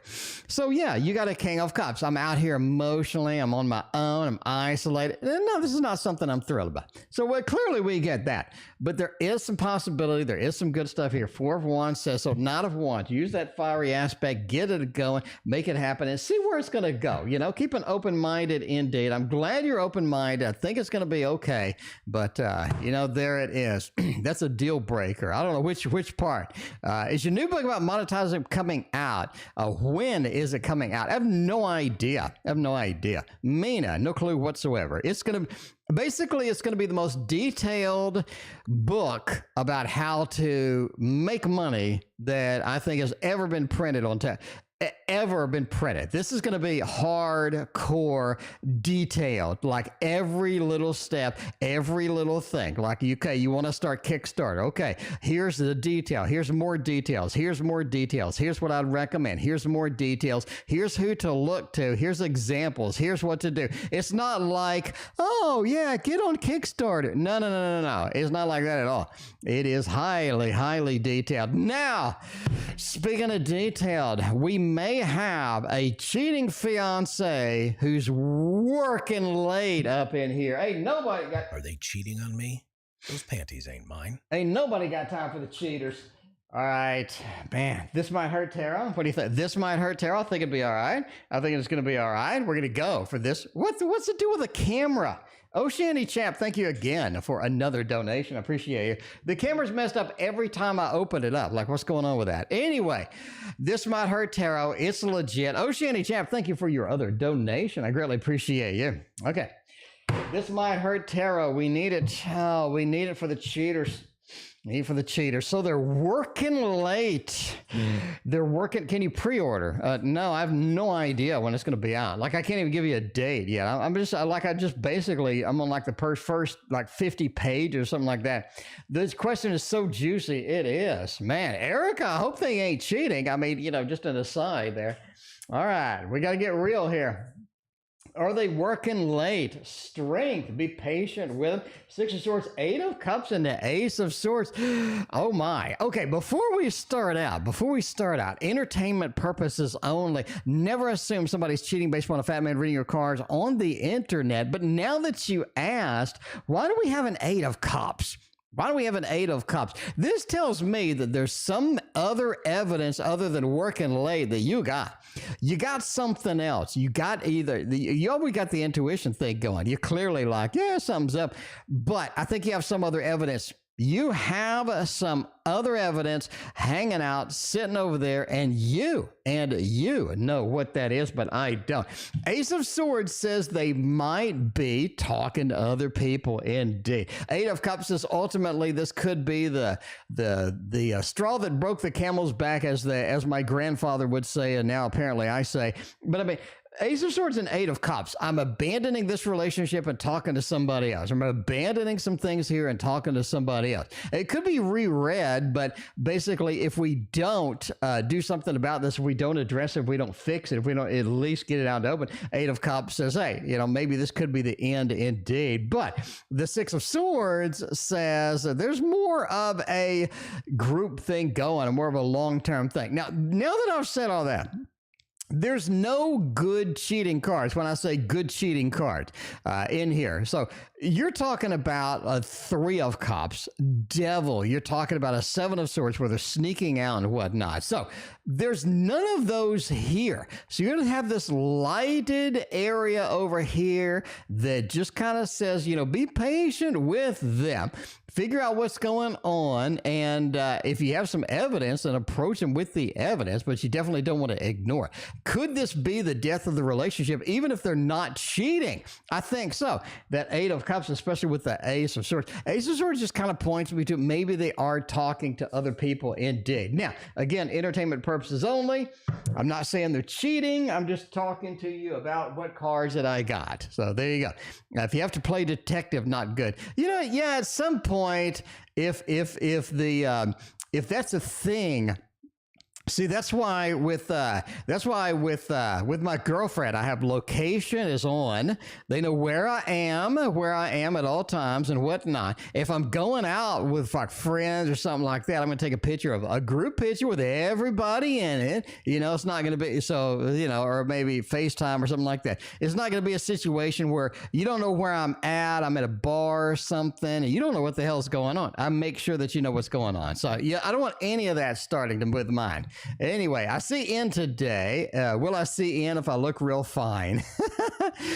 So yeah, you got a King of Cups. I'm out here emotionally. I'm on my own. I'm isolated. No, this is not something I'm thrilled about. So clearly we get that. But there is some possibility. There is some good stuff here. 4 of Wands says, so not of Wands. Use that fiery aspect. Get it going. Make it happen and see where it's going to go. Keep an open-minded indeed. I'm glad you're open-minded. I think it's going to be okay. But, there it is. That's a deal breaker. I don't know which part. Is your new book about monetizing coming out? When is it coming out? I have no idea. Mina, no clue whatsoever. It's going to be the most detailed book about how to make money that I think has ever been printed on This is going to be hardcore detailed, like every little step, every little thing. Like, okay, you want to start Kickstarter. Okay, here's the detail. Here's more details. Here's more details. Here's what I'd recommend. Here's more details. Here's who to look to. Here's examples. Here's what to do. It's not like, oh yeah, get on Kickstarter. No. It's not like that at all. It is highly, highly detailed. Now, speaking of detailed, we may have a cheating fiance who's working late up in here. Are they cheating on me? Those panties ain't mine. Ain't nobody got time for the cheaters. All right, man, this might hurt tarot. What do you think? This might hurt tarot. I think it'd be all right. I think it's going to be all right. We're going to go for this. What's it do with a camera? Oceany Champ, thank you again for another donation. I appreciate you. The camera's messed up every time I open it up. Like, what's going on with that? Anyway, this might hurt tarot. It's legit. Oceany Champ, thank you for your other donation. I greatly appreciate you. Okay. This might hurt tarot. We need it. Oh, we need it for the cheaters. So they're working late. They're working. Can you pre-order? No, I have no idea when it's going to be out. Like, I can't even give you a date yet. I'm on like the first like 50 pages or something like that. This question is so juicy. It is, man. Erica, I hope they ain't cheating. I mean, just an aside there. All right, we got to get real here. Are they working late? Strength. Be patient with them. 6 of Swords, 8 of Cups, and the Ace of Swords. Oh my. Okay, before we start out, entertainment purposes only. Never assume somebody's cheating based on a fat man reading your cards on the internet. But now that you asked, why do we have an 8 of Cups? Why do we have an 8 of Cups? This tells me that there's some other evidence other than working late that you got. You got something else. You got you always got the intuition thing going. You're clearly like, yeah, something's up. But I think you have some other evidence. You have some other evidence hanging out, sitting over there, and you know what that is, but I don't. Ace of Swords says they might be talking to other people indeed. 8 of Cups is ultimately, this could be the straw that broke the camel's back, as my grandfather would say, and now apparently I say. But I mean, Ace of Swords and 8 of Cups. I'm abandoning this relationship and talking to somebody else. I'm abandoning some things here and talking to somebody else. It could be reread, but basically, if we don't do something about this, if we don't address it, if we don't fix it, if we don't at least get it out to open, 8 of Cups says, hey, maybe this could be the end indeed. But the 6 of Swords says there's more of a group thing going, and more of a long-term thing. Now that I've said all that, there's no good cheating cards. When I say good cheating card in here. So you're talking about a 3 of Cups, Devil. You're talking about a 7 of Swords where they're sneaking out and whatnot. So there's none of those here. So you're going to have this lighted area over here that just kind of says, be patient with them. figure out what's going on, and if you have some evidence, then approach them with the evidence, but you definitely don't want to ignore it. Could this be the death of the relationship, even if they're not cheating? I think so. That Eight of Cups, especially with the Ace of Swords. Ace of Swords just kind of points me to maybe they are talking to other people indeed. Now, again, entertainment purposes only. I'm not saying they're cheating. I'm just talking to you about what cards that I got. So there you go. Now, if you have to play detective, not good. You know, yeah, at some point, if that's a thing. See, that's why with my girlfriend, I have location is on. They know where I am at all times and whatnot. If I'm going out with like friends or something like that, I'm going to take a picture of a group picture with everybody in it. You know, it's not going to be so, you know, or maybe FaceTime or something like that. It's not going to be a situation where you don't know where I'm at a bar or something, and you don't know what the hell's going on. I make sure that you know what's going on. So yeah, I don't want any of that starting to with mine. Anyway, I see in today. Will I see in if I look real fine?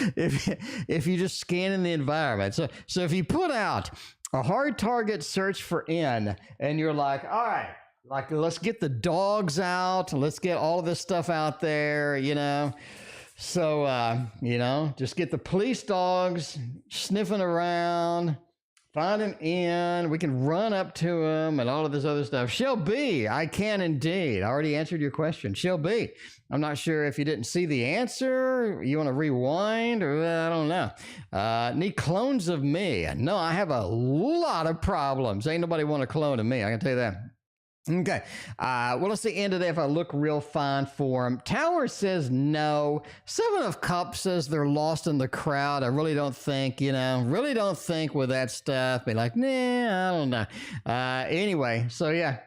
if you just scan in the environment. So if you put out a hard target search for in, and you're like, all right, like let's get the dogs out, let's get all of this stuff out there, you know. So you know, just get the police dogs sniffing around. Find an in, we can run up to him and all of this other stuff. Shall be, I can indeed. I already answered your question. Shall be. I'm not sure if you didn't see the answer. You want to rewind or I don't know. Need clones of me. No, I have a lot of problems. Ain't nobody want a clone of me, I can tell you that. Okay, well, let's see end today if I look real fine for him. Tower says no. Seven of Cups says they're lost in the crowd. I really don't think, you know, with that stuff. Be like, nah, I don't know. Anyway, so yeah,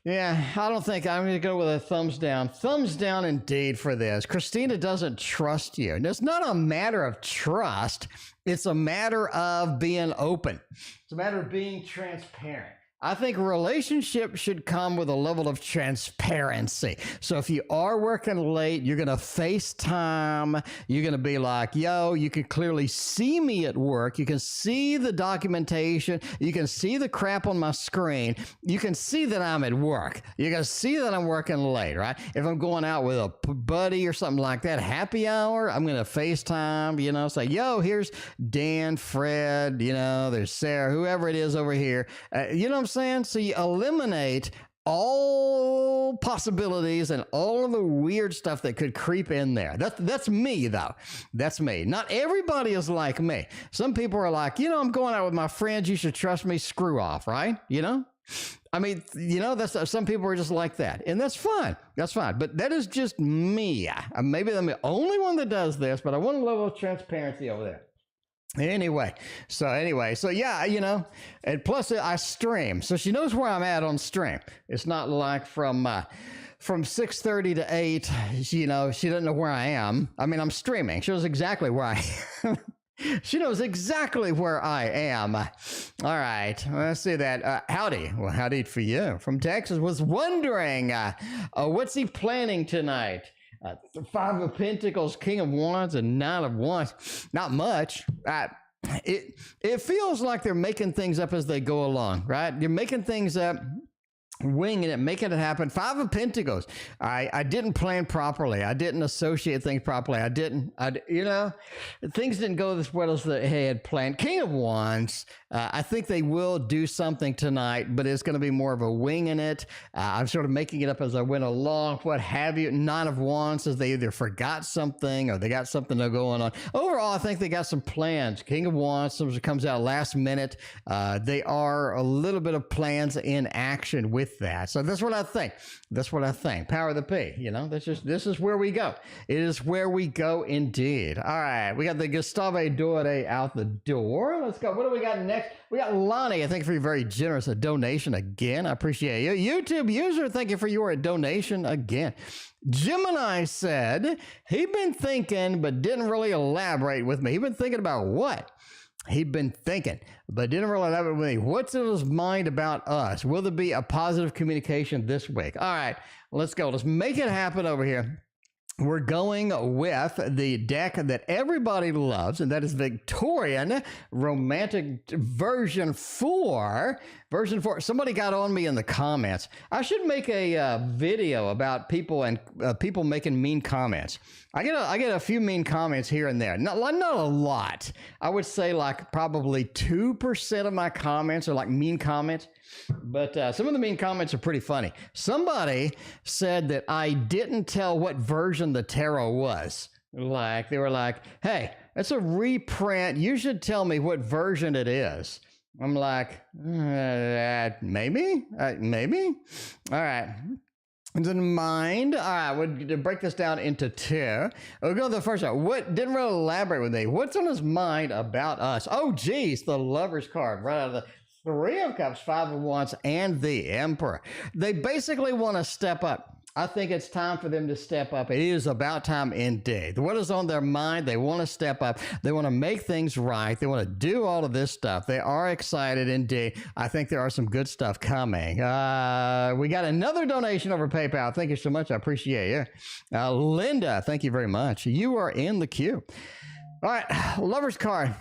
I don't think I'm going to go with a thumbs down. Thumbs down indeed for this. Christina doesn't trust you. And it's not a matter of trust. It's a matter of being open. It's a matter of being transparent. I think a relationship should come with a level of transparency. So if you are working late, you're going to FaceTime. You're going to be like, yo, you can clearly see me at work. You can see the documentation. You can see the crap on my screen. You can see that I'm at work. You can see that I'm working late, right? If I'm going out with a buddy or something like that, happy hour, I'm going to FaceTime, you know, say, yo, here's Dan, Fred, you know, there's Sarah, whoever it is over here. You know what I'm saying? So you eliminate all possibilities and all of the weird stuff that could creep in there. That's me, though. That's me. Not everybody is like me. Some people are like, you know, I'm going out with my friends. You should trust me. Screw off, right? You know? I mean, you know, that's some people are just like that, and that's fine. That's fine. But that is just me. Maybe I'm the only one that does this, but I want a level of transparency over there. Anyway, so yeah, you know, and plus I stream, so she knows where I'm at on stream. It's not like from 6:30 to 8, you know, she doesn't know where I am. I mean, I'm streaming. She knows exactly where I am. She knows exactly where I am. All right, let's see that. Howdy. Well, howdy for you from Texas. Was wondering, what's he planning tonight? Five of Pentacles, King of Wands, and Nine of Wands. Not much. It feels like they're making things up as they go along, right? You're making things up, winging it, making it happen. Five of Pentacles. I didn't plan properly. I didn't associate things properly. You know, things didn't go as well as they had planned. King of Wands. I think they will do something tonight, but it's going to be more of a winging it. I'm sort of making it up as I went along, what have you. Nine of Wands says they either forgot something or they got something going on. Overall, I think they got some plans. King of Wands comes out last minute. They are a little bit of plans in action with that. So that's what I think. Power of the P, you know, this is where we go. It is where we go indeed. All right. We got the Gustave Dore out the door. Let's go. What do we got next? We got Lani. I thank you for your very generous donation again. I appreciate you. utubeuser, thank you for your donation again. Gemini said he'd been thinking, but didn't really elaborate with me. He'd been thinking about what? He'd been thinking, but didn't really elaborate with me. What's in his mind about us? Will there be a positive communication this week? All right, let's go. Let's make it happen over here. we're going with the deck that everybody loves, and that is Victorian Romantic version 4. Version 4. Somebody got on me in the comments. I should make a video about people and people making mean comments. I get a few mean comments here and there. Not a lot. I would say like probably 2% of my comments are like mean comments. But some of the mean comments are pretty funny. Somebody said that I didn't tell what version the tarot was. Like, they were like, hey, it's a reprint. You should tell me what version it is. I'm like, maybe? Maybe? All right. Didn't mind. All right, we'll break this down into 2. We'll go to the first one. What didn't really elaborate with me. What's on his mind about us? Oh, geez, the Lover's card right out of the 3 of Cups, 5 of Wands, and the Emperor. They basically want to step up. I think it's time for them to step up. It is about time indeed. What is on their mind? They want to step up. They want to make things right. They want to do all of this stuff. They are excited indeed. I think there are some good stuff coming. We got another donation over PayPal. Thank you so much. I appreciate you. Linda, thank you very much. You are in the queue. All right, Lover's card.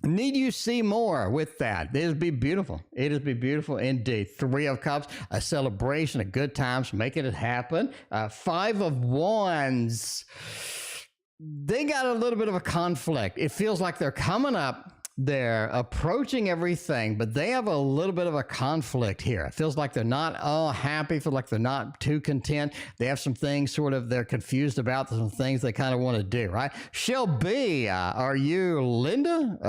Need you see more with that? It is be beautiful. It is be beautiful indeed. 3 of Cups, a celebration, a good times, making it happen. 5 of Wands. They got a little bit of a conflict. It feels like they're coming up. They're approaching everything, but they have a little bit of a conflict here. It feels like they're not all happy, feel like they're not too content. They have some things sort of they're confused about, some things they kind of want to do, right? Shelby, are you Linda?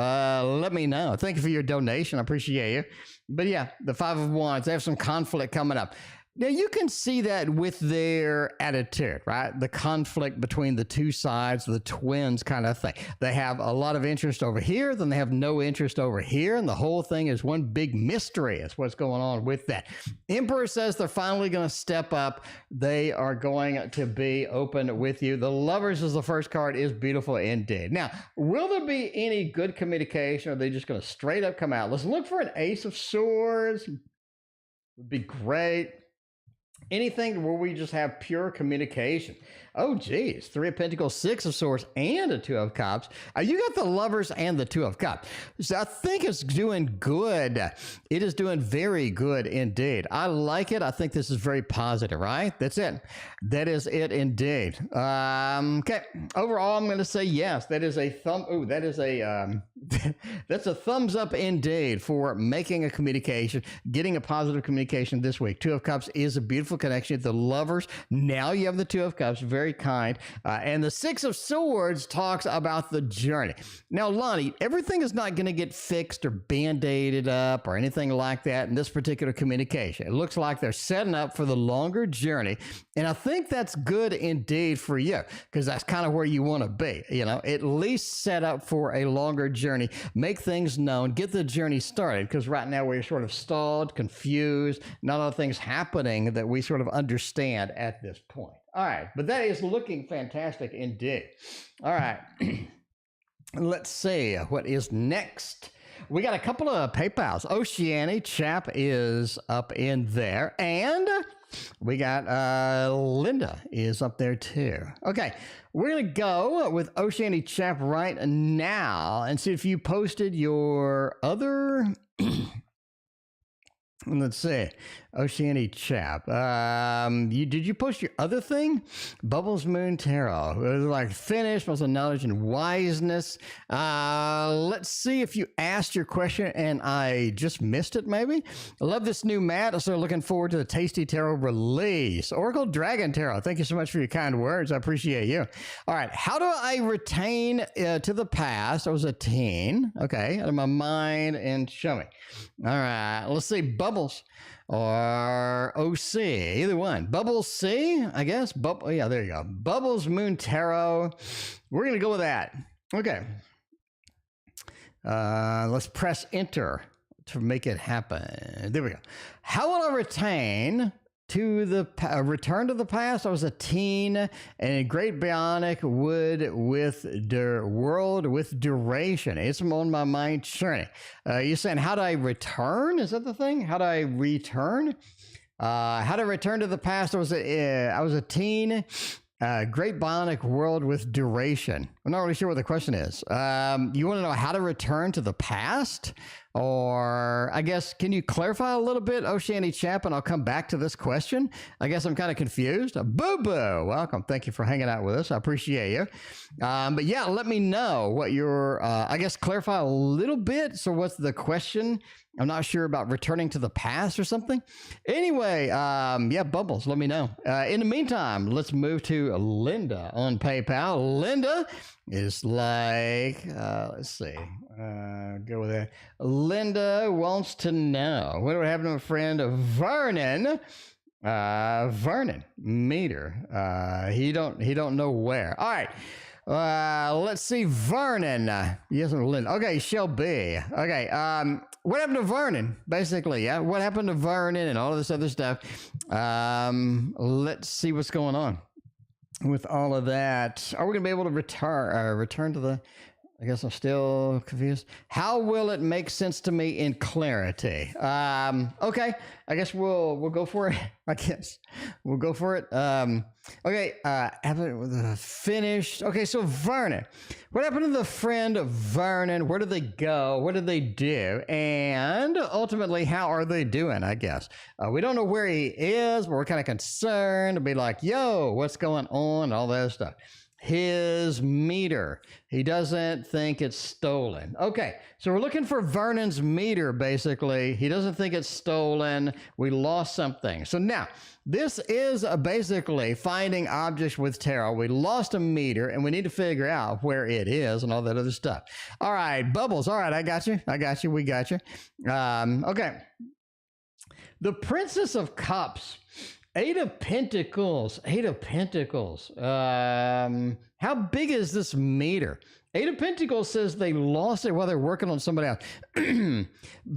Let me know. Thank you for your donation. I appreciate you. But yeah, the 5 of Wands, they have some conflict coming up. Now, you can see that with their attitude, right? The conflict between the two sides, the twins kind of thing. They have a lot of interest over here, then they have no interest over here, and the whole thing is one big mystery. That's what's going on with that. Emperor says they're finally going to step up. They are going to be open with you. The Lovers is the first card, is beautiful indeed. Now, will there be any good communication, or are they just going to straight up come out? Let's look for an Ace of Swords. Would be great. Anything where we just have pure communication. Oh, geez. 3 of Pentacles, 6 of Swords, and a 2 of Cups. You got the Lovers and the 2 of Cups. So I think it's doing good. It is doing very good indeed. I like it. I think this is very positive, right? That's it. That is it indeed. Okay. Overall, I'm going to say yes. That is a thumb. Ooh, that is a, that's a thumbs up indeed for making a communication, getting a positive communication this week. 2 of Cups is a beautiful connection. The Lovers. Now you have the 2 of Cups. Very kind. And the 6 of Swords talks about the journey. Now, Lani, everything is not going to get fixed or band-aided up or anything like that in this particular communication. It looks like they're setting up for the longer journey. And I think that's good indeed for you, because that's kind of where you want to be. You know, at least set up for a longer journey, make things known, get the journey started, because right now we're sort of stalled, confused, not a lot of things happening that we sort of understand at this point. All right, but that is looking fantastic indeed. All right, let's see what is next. We got a couple of PayPals. Oceanic Chap is up in there, and we got Linda is up there too. Okay, we're going to go with Oceanic Chap right now and see if you posted your other... Let's see. Oceanic Chap. Did you post your other thing? Bubbles MoonTarot. It was like finished, most of knowledge and wiseness. Let's see if you asked your question and I just missed it, maybe. I love this new mat. Also looking forward to the Tasty Tarot release. Oracle Dragon Tarot. Thank you so much for your kind words. I appreciate you. All right. How do I retain to the past? I was a teen. Okay. Out of my mind and show me. All right. Let's see. Bubbles or OC, either one. Bubbles C, I guess. Yeah, there you go. Bubbles MoonTarot. We're going to go with that. Okay. Let's press enter to make it happen. There we go. How will I retain to the return to the past? I was a teen and a great bionic would with the world with duration. It's on my mind journey. You're saying, how do I return? Is that the thing? How do I return? How to return to the past? I was a teen Great bionic world with duration. I'm not really sure what the question is. You want to know how to return to the past? Or I guess, can you clarify a little bit, Oceani Chapin? I'll come back to this question. I guess I'm kind of confused. Boo-boo, welcome. Thank you for hanging out with us. I appreciate you. But yeah, let me know what your, I guess clarify a little bit. So what's the question? I'm not sure about returning to the past or something. Anyway, yeah, Bubbles, let me know. In the meantime, let's move to Linda on PayPal. Linda is like, let's see, go with that. Linda wants to know, what do we have to a friend of Vernon? Vernon, meter. He don't know where. All right. Let's see, Vernon. Yes, Linda. Okay, shall be. Okay, what happened to Vernon? Basically, yeah. What happened to Vernon and all of this other stuff? Let's see what's going on with all of that. Are we gonna be able to return to the? I guess I'm still confused. How will it make sense to me in clarity? Okay, I guess we'll go for it. I guess we'll go for it. Okay, finished. Okay, so Vernon. What happened to the friend of Vernon? Where did they go? What did they do? And ultimately, how are they doing, I guess? We don't know where he is, but we're kind of concerned to be like, yo, what's going on? All that stuff. His meter. He doesn't think it's stolen. Okay, so we're looking for Vernon's meter, basically. He doesn't think it's stolen. We lost something. So now, this is basically finding objects with tarot. We lost a meter, and we need to figure out where it is and all that other stuff. All right, Bubbles. All right, I got you. We got you. Okay. The Princess of Cups. Eight of Pentacles. How big is this meter? Eight of Pentacles says they lost it while they're working on somebody else.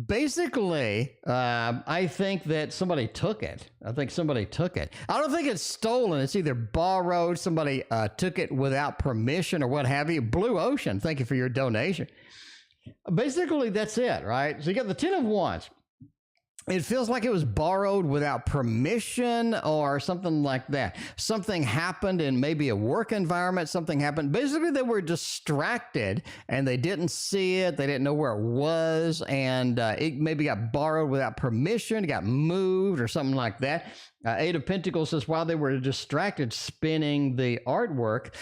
Basically, I think that somebody took it. I don't think it's stolen. It's either borrowed, somebody took it without permission or what have you. Blue Ocean, thank you for your donation. Basically, that's it, right? So you got the Ten of Wands. It feels like it was borrowed without permission or something like that. Something happened in maybe a work environment. Something happened. Basically, they were distracted and they didn't see it. They didn't know where it was. And it maybe got borrowed without permission. It got moved or something like that. Eight of Pentacles says while they were distracted spinning the artwork,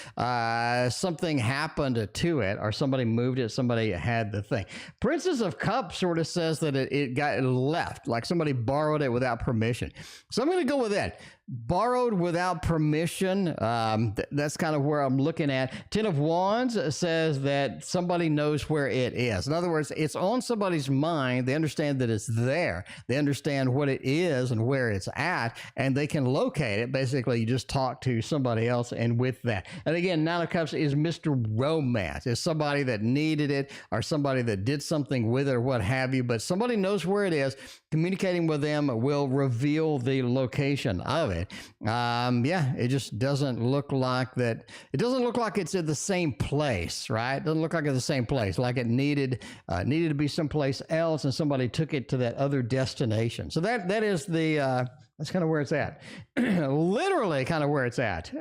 something happened to it, or somebody moved it, somebody had the thing. Princess of Cups sort of says that it got left, like somebody borrowed it without permission. So I'm going to go with that. Borrowed without permission. That's kind of where I'm looking at. Ten of Wands says that somebody knows where it is. In other words, it's on somebody's mind. They understand that it's there. They understand what it is and where it's at, and they can locate it. Basically, you just talk to somebody else, and with that. And again, Nine of Cups is Mr. Romance. It's somebody that needed it or somebody that did something with it or what have you, but somebody knows where it is. Communicating with them will reveal the location of it. Yeah, it just doesn't look like that. It doesn't look like it's in the same place, right? It doesn't look like it's the same place, like it needed to be someplace else and somebody took it to that other destination. So that is the, that's kind of where it's at. Literally kind of where it's at.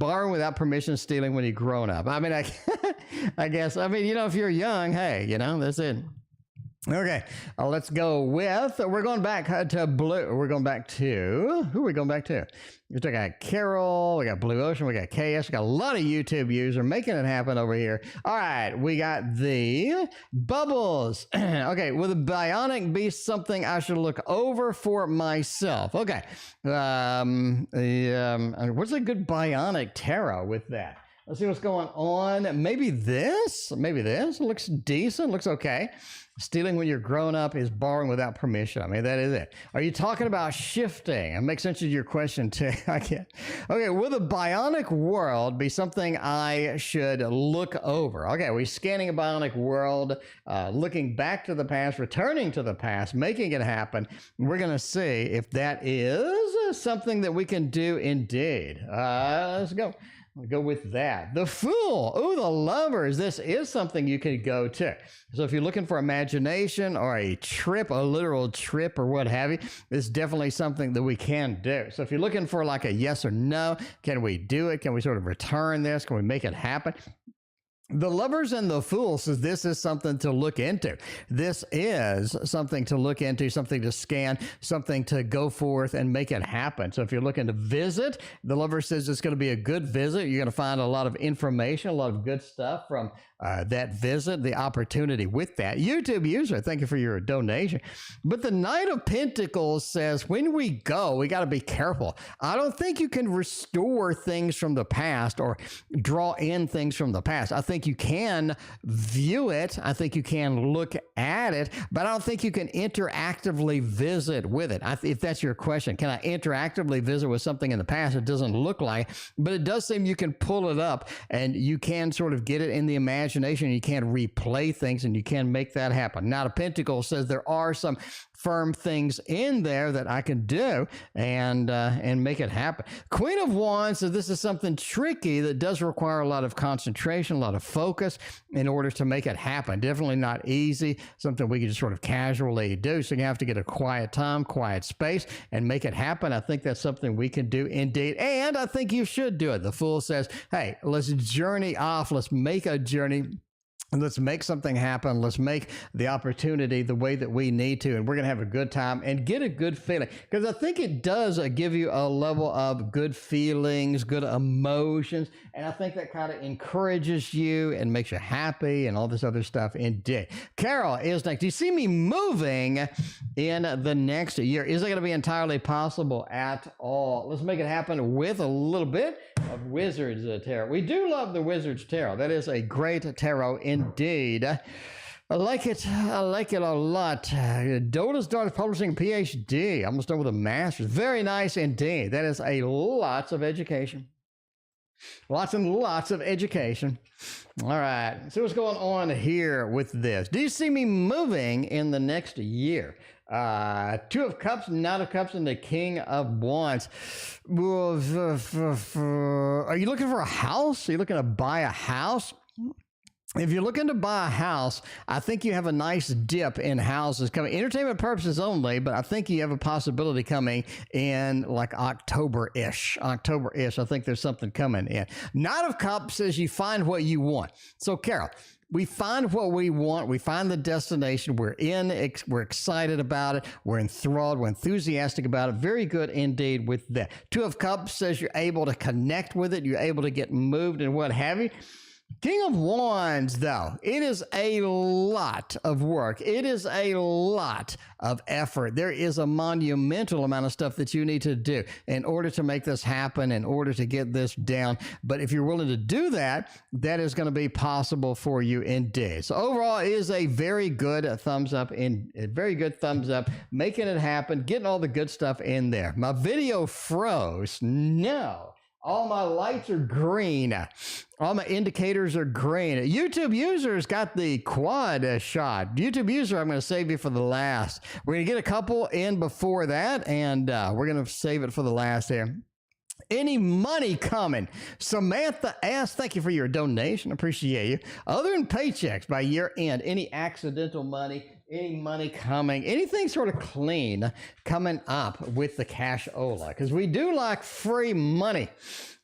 Borrowing without permission, stealing when you're grown up. I mean, I guess, if you're young, hey, that's it. Okay, let's go with, we're going back to blue. We're going back to, who are we going back to? We got Carol, we got Blue Ocean, we got KS, we got a lot of YouTube users making it happen over here. All right, we got the Bubbles. Okay, will the bionic be something I should look over for myself? Okay, what's a good bionic tarot with that? Let's see what's going on. Maybe this looks decent, looks okay. Stealing when you're grown up is borrowing without permission. I mean, that is it. Are you talking about shifting? It makes sense to your question too. I can't. Okay, will the bionic world be something I should look over? Okay, we're scanning a bionic world, looking back to the past, returning to the past, making it happen. We're going to see if that is something that we can do indeed. Let's go. Go with that. The Fool. Ooh, the Lovers. This is something you could go to. So if you're looking for imagination or a trip, a literal trip or what have you, this is definitely something that we can do. So if you're looking for like a yes or no, can we do it? Can we sort of return this? Can we make it happen? The Lovers and the Fool says this is something to look into. This is something to look into, something to scan, something to go forth and make it happen. So if you're looking to visit, the Lover says it's going to be a good visit. You're going to find a lot of information, a lot of good stuff from that visit, the opportunity with that. utubeuser, thank you for your donation. But the Knight of Pentacles says when we go, we got to be careful. I don't think you can restore things from the past or draw in things from the past. I think you can view it. I think you can look at it, but I don't think you can interactively visit with it. If that's your question, can I interactively visit with something in the past? It doesn't look like, but it does seem you can pull it up and you can sort of get it in the imagination. You can replay things and you can make that happen. Knight of Pentacles says there are some firm things in there that I can do and make it happen. Queen of Wands says this is something tricky that does require a lot of concentration, a lot of focus in order to make it happen. Definitely not easy, something we can just sort of casually do. So you have to get a quiet time, quiet space and make it happen. I think that's something we can do indeed. And I think you should do it. The Fool says, hey, let's journey off. Let's make a journey. And let's make something happen. Let's make the opportunity the way that we need to. And we're going to have a good time and get a good feeling. Because I think it does give you a level of good feelings, good emotions. And I think that kind of encourages you and makes you happy and all this other stuff indeed. Carol is next. Do you see me moving in the next year? Is it going to be entirely possible at all? Let's make it happen with a little bit of Wizards Tarot. We do love the Wizards Tarot. That is a great tarot indeed. I like it a lot. Dota's daughter publishing PhD. Almost done with a master's. Very nice indeed. That is a lots of education. Lots and lots of education. All right. So what's going on here with this? Do you see me moving in the next year? Two of Cups, Knight of Cups, and the King of Wands. Are you looking for a house? Are you looking to buy a house? If you're looking to buy a house, I think you have a nice dip in houses coming. Entertainment purposes only, but I think you have a possibility coming in like October-ish. I think there's something coming in. Knight of Cups says you find what you want. So, Carol, we find what we want. We find the destination. We're excited about it. We're enthralled. We're enthusiastic about it. Very good indeed with that. Two of Cups says you're able to connect with it. You're able to get moved and what have you. King of Wands, though, it is a lot of work. It is a lot of effort. There is a monumental amount of stuff that you need to do in order to make this happen, in order to get this down. But if you're willing to do that, that is going to be possible for you indeed. So overall, it is a very good thumbs up, making it happen, getting all the good stuff in there. My video froze. No. All my lights are green. All my indicators are green. utubeuser's got the quad shot. utubeuser, I'm going to save you for the last. We're going to get a couple in before that, and we're going to save it for the last here. Any money coming? Samantha S., thank you for your donation. Appreciate you. Other than paychecks by year end, any accidental money, any money coming, anything sort of clean coming up with the cashola, because we do like free money.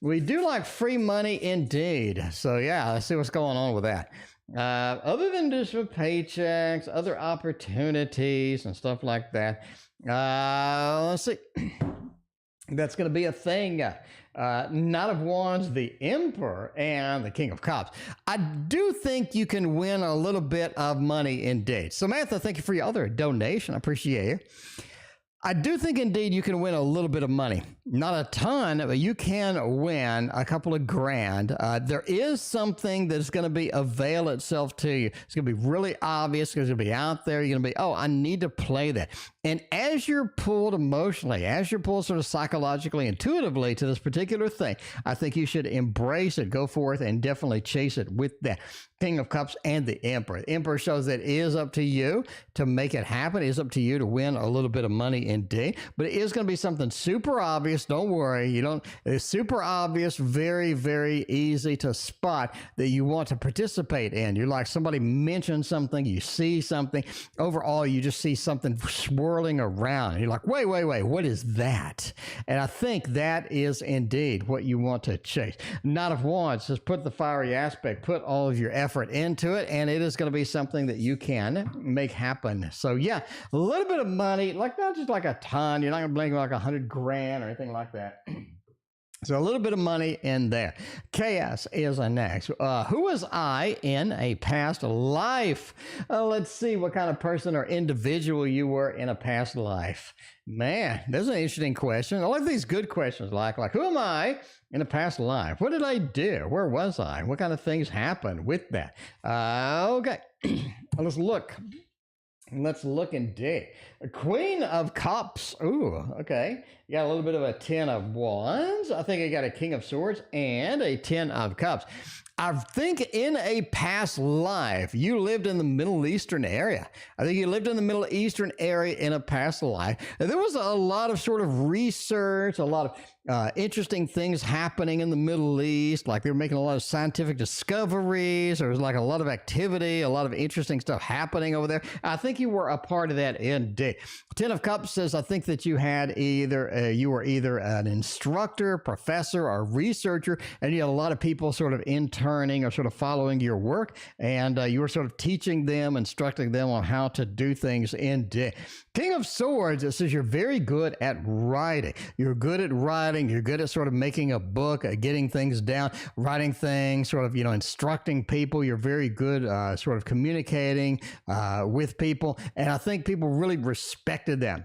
We do like free money indeed. So yeah, let's see what's going on with that. Other than just for paychecks, other opportunities and stuff like that. Let's see. That's going to be a thing. Knight of Wands, the Emperor, and the King of Cups. I do think you can win a little bit of money indeed. Samantha, thank you for your other donation. I appreciate you. I do think indeed you can win a little bit of money. Not a ton, but you can win a couple of grand. There is something that's going to avail itself to you. It's going to be really obvious. It's going to be out there. You're going to be, oh, I need to play that. And as you're pulled emotionally, as you're pulled sort of psychologically, intuitively to this particular thing, I think you should embrace it, go forth, and definitely chase it with that. King of Cups and the Emperor. The Emperor shows that it is up to you to make it happen. It is up to you to win a little bit of money indeed. But it is going to be something super obvious. Don't worry. It's super obvious, very, very easy to spot that you want to participate in. You're like somebody mentions something, you see something. Overall, you just see something swirling around. And you're like, wait, what is that? And I think that is indeed what you want to chase. Knight of Wands, just put the fiery aspect, put all of your effort into it, and it is going to be something that you can make happen. So yeah, a little bit of money, like not just like a ton. You're not going to blink like 100 grand or anything like that. So a little bit of money in there. Chaos is next. Who was I in a past life? Let's see what kind of person or individual you were in a past life. Man, that's an interesting question. I like these good questions like who am I in a past life? What did I do? Where was I? What kind of things happened with that? Okay, let's look. Let's look indeed. Queen of Cups. Ooh, okay. You got a little bit of a 10 of Wands. I think I got a King of Swords and a 10 of Cups. I think in a past life, you lived in the Middle Eastern area. I think you lived in the Middle Eastern area in a past life. And there was a lot of sort of research, a lot of interesting things happening in the Middle East. Like they were making a lot of scientific discoveries. There was like a lot of activity, a lot of interesting stuff happening over there. I think you were a part of that indeed. 10 of Cups says, I think that you had you were either an instructor, professor, or researcher, and you had a lot of people sort of interning or sort of following your work, and you were sort of teaching them, instructing them on how to do things indeed. King of Swords, it says you're very good at writing. You're good at writing. You're good at sort of making a book, getting things down, writing things, sort of, instructing people. You're very good sort of communicating with people. And I think people really respected that.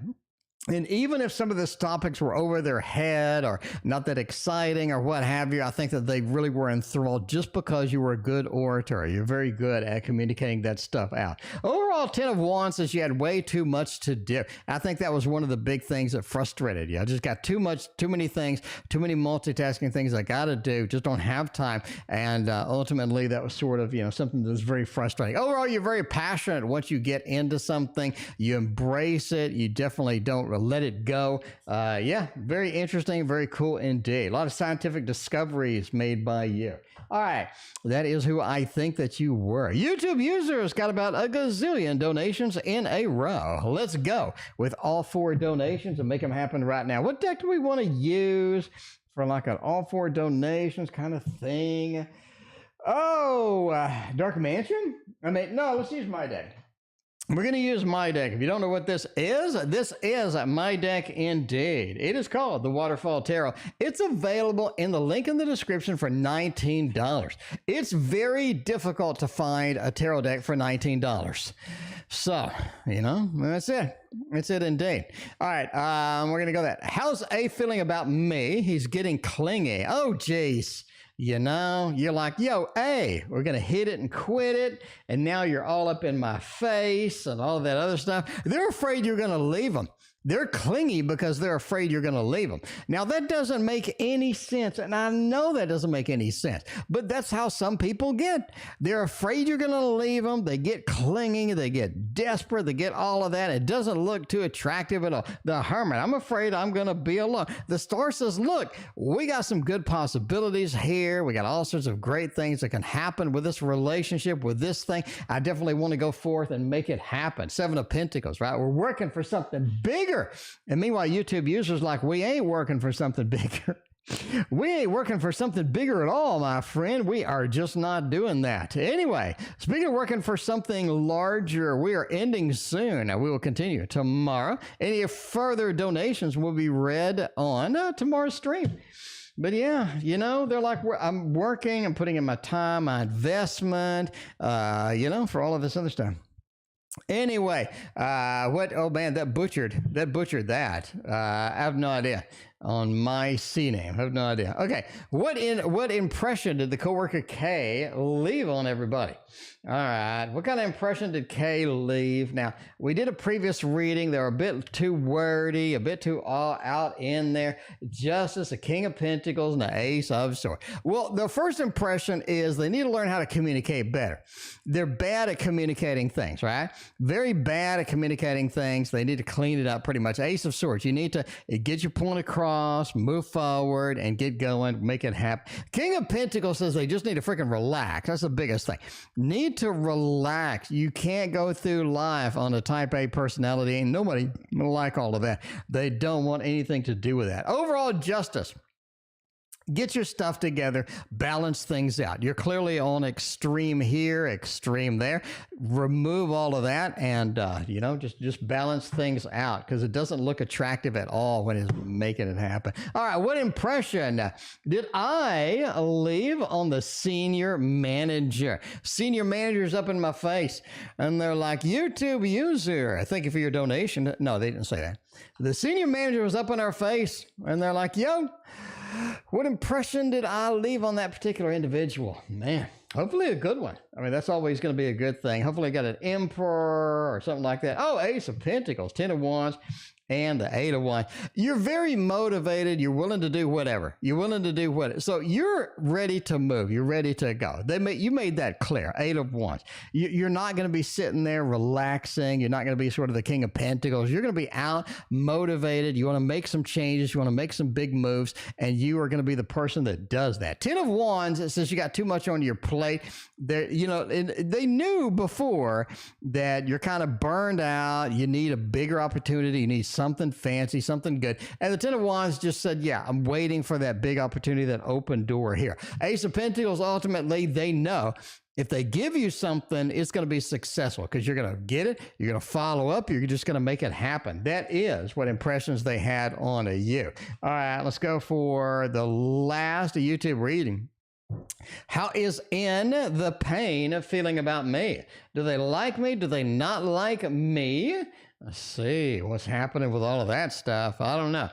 And even if some of these topics were over their head or not that exciting or what have you, I think that they really were enthralled just because you were a good orator. You're very good at communicating that stuff out. Overall, 10 of Wands says you had way too much to do. I think that was one of the big things that frustrated you. I just got too many things, too many multitasking things I got to do, just don't have time. And ultimately, that was sort of, something that was very frustrating. Overall, you're very passionate once you get into something. You embrace it. You definitely don't let it go. Yeah, very interesting, very cool indeed. A lot of scientific discoveries made by you. All right, that is who I think that you were. YouTube users got about a gazillion donations in a row. Let's go with all 4 donations and make them happen right now. What deck do we want to use for like an all 4 donations kind of thing? Oh, Dark Mansion? No, let's use my deck. We're going to use my deck. If you don't know what this is my deck indeed. It is called the Waterfall Tarot. It's available in the link in the description for $19. It's very difficult to find a tarot deck for $19. So, that's it. It's it indeed. All right, we're going to go that. How's A feeling about me? He's getting clingy. Oh, geez. You're like, yo, A, we're going to hit it and quit it. And now you're all up in my face and all that other stuff. They're afraid you're going to leave them. They're clingy because they're afraid you're going to leave them. Now, that doesn't make any sense, and I know that doesn't make any sense, but that's how some people get. They're afraid you're going to leave them. They get clinging. They get desperate. They get all of that. It doesn't look too attractive at all. The Hermit, I'm afraid I'm going to be alone. The Star says, look, we got some good possibilities here. We got all sorts of great things that can happen with this relationship, with this thing. I definitely want to go forth and make it happen. 7 of Pentacles, right? We're working for something bigger. And meanwhile, YouTube users like, we ain't working for something bigger. We ain't working for something bigger at all, my friend. We are just not doing that. Anyway, speaking of working for something larger, we are ending soon. Now, we will continue tomorrow. Any further donations will be read on tomorrow's stream. But yeah, they're like, I'm working, I'm putting in my time, my investment, for all of this other stuff. Anyway, oh man, that butchered that. I have no idea. on my C name. I have no idea. Okay, what impression did the coworker K leave on everybody? All right, what kind of impression did K leave? Now, we did a previous reading. They were a bit too wordy, a bit too all out in there. Justice, the King of Pentacles, and the Ace of Swords. Well, the first impression is they need to learn how to communicate better. They're bad at communicating things, right? Very bad at communicating things. They need to clean it up pretty much. Ace of Swords, you need to get your point across, move forward, and get going, make it happen. King of Pentacles says they just need to freaking relax. That's the biggest thing. Need to relax. You can't go through life on a type A personality. Ain't nobody like all of that. They don't want anything to do with that. Overall justice. Get your stuff together, balance things out. You're clearly on extreme here, extreme there. Remove all of that and, just balance things out because it doesn't look attractive at all when it's making it happen. All right, what impression did I leave on the senior manager? Senior manager's up in my face and they're like, YouTube user, thank you for your donation. No, they didn't say that. The senior manager was up in our face and they're like, yo, what impression did I leave on that particular individual? Man, hopefully a good one. I mean, that's always going to be a good thing. Hopefully I got an Emperor or something like that. Oh, Ace of Pentacles, 10 of Wands, and the 8 of Wands. You're very motivated. You're willing to do whatever. You're willing to do whatever. So you're ready to move. You're ready to go. You made that clear. 8 of Wands. You're not going to be sitting there relaxing. You're not going to be sort of the King of Pentacles. You're going to be out motivated. You want to make some changes. You want to make some big moves, and you are going to be the person that does that. 10 of Wands, it says you got too much on your plate. They knew before that you're kind of burned out. You need a bigger opportunity. You need something fancy, something good. And the 10 of Wands just said, yeah, I'm waiting for that big opportunity, that open door here. Ace of Pentacles, ultimately, they know if they give you something, it's going to be successful because you're going to get it. You're going to follow up. You're just going to make it happen. That is what impressions they had on you. All right, let's go for the last YouTube reading. How is in the pain feeling about me? Do they like me? Do they not like me? Let's see what's happening with all of that stuff. I don't know.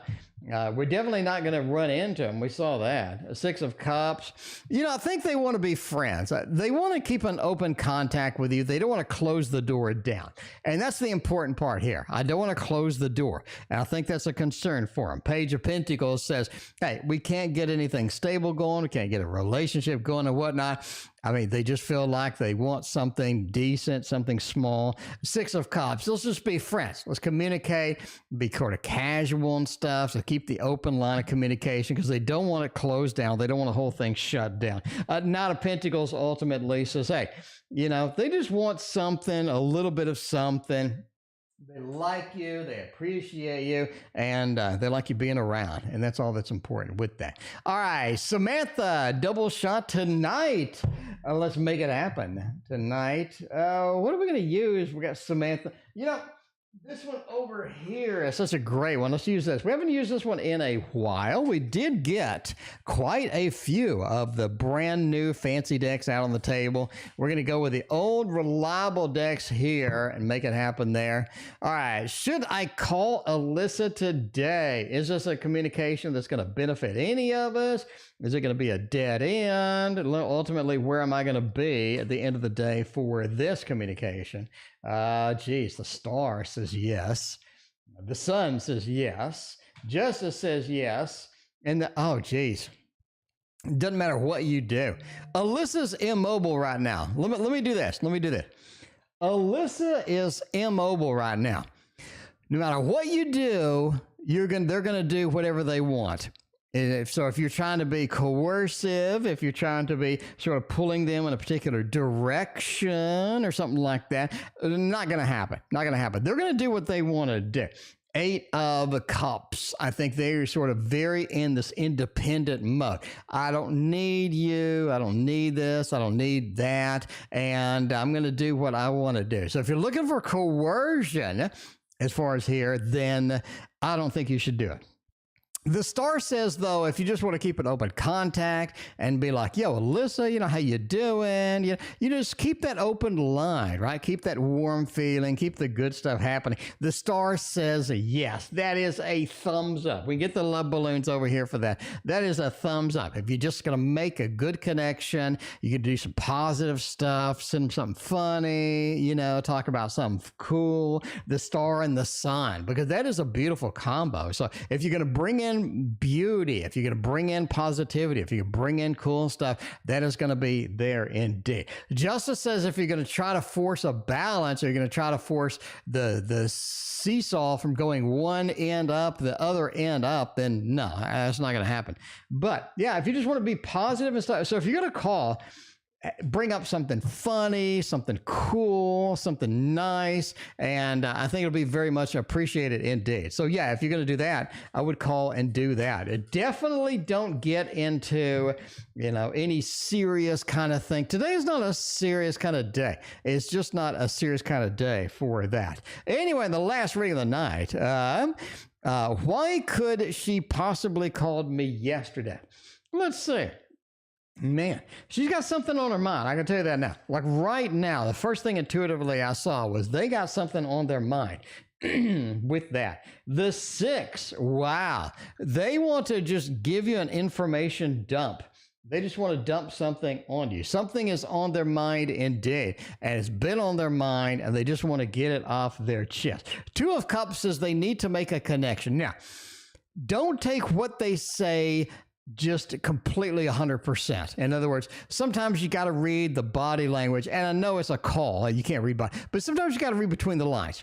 We're definitely not going to run into them. We saw that. 6 of Cups. I think they want to be friends. They want to keep an open contact with you. They don't want to close the door down. And that's the important part here. I don't want to close the door. And I think that's a concern for them. Page of Pentacles says, hey, we can't get anything stable going. We can't get a relationship going and whatnot. I mean, they just feel like they want something decent, something small. 6 of Cups. Let's just be friends. Let's communicate, be sort of casual and stuff. So keep the open line of communication because they don't want it closed down. They don't want the whole thing shut down. Knight of Pentacles ultimately says, hey, they just want something, a little bit of something. They like you, they appreciate you, and they like you being around. And that's all that's important with that. All right, Samantha, double shot tonight. Let's make it happen tonight. What are we going to use? We got Samantha. This one over here is such a great one. Let's use this. We haven't used this one in a while. We did get quite a few of the brand new fancy decks out on the table. We're going to go with the old reliable decks here and make it happen there. All right. Should I call Alyssa today? Is this a communication that's going to benefit any of us? Is it going to be a dead end? Ultimately, where am I going to be at the end of the day for this communication? The star says yes. The sun says yes. Justice says yes. And doesn't matter what you do. Alyssa's immobile right now. Let me do this. Alyssa is immobile right now. No matter what you do, they're going to do whatever they want. So if you're trying to be coercive, if you're trying to be sort of pulling them in a particular direction or something like that, not going to happen. They're going to do what they want to do. 8 of Cups. I think they're sort of very in this independent mode. I don't need you. I don't need this. I don't need that. And I'm going to do what I want to do. So if you're looking for coercion, as far as here, then I don't think you should do it. The star says, though, if you just want to keep an open contact and be like, yo, Alyssa, you know, how you doing? You just keep that open line, right? Keep that warm feeling, keep the good stuff happening. The star says yes. That is a thumbs up. We get the love balloons over here for that. That is a thumbs up. If you're just going to make a good connection, you can do some positive stuff, send them something funny, you know, talk about something cool, the star and the sun, because that is a beautiful combo. So if you're going to bring in beauty, if you're going to bring in positivity, if you bring in cool stuff, that is going to be there indeed. Justice says if you're going to try to force a balance, or you're going to try to force the seesaw from going one end up, the other end up, then no, that's not going to happen. But yeah, if you just want to be positive and stuff, so if you're going to call, bring up something funny, something cool, something nice, and I think it'll be very much appreciated indeed. So yeah, if you're going to do that, I would call and do that. Definitely don't get into, you know, any serious kind of thing. Today is not a serious kind of day. It's just not a serious kind of day for that. Anyway, the last reading of the night, why could she possibly called me yesterday? Let's see. Man, she's got something on her mind. I can tell you that now. Like right now, the first thing intuitively I saw was they got something on their mind. With that, the 6, wow, they want to just give you an information dump. They just want to dump something on you. Something is on their mind indeed, and it's been on their mind, and they just want to get it off their chest. 2 of Cups says they need to make a connection. Now, don't take what they say just completely 100%. In other words, sometimes you got to read the body language, and I know it's a call, you can't read body, but sometimes you got to read between the lines.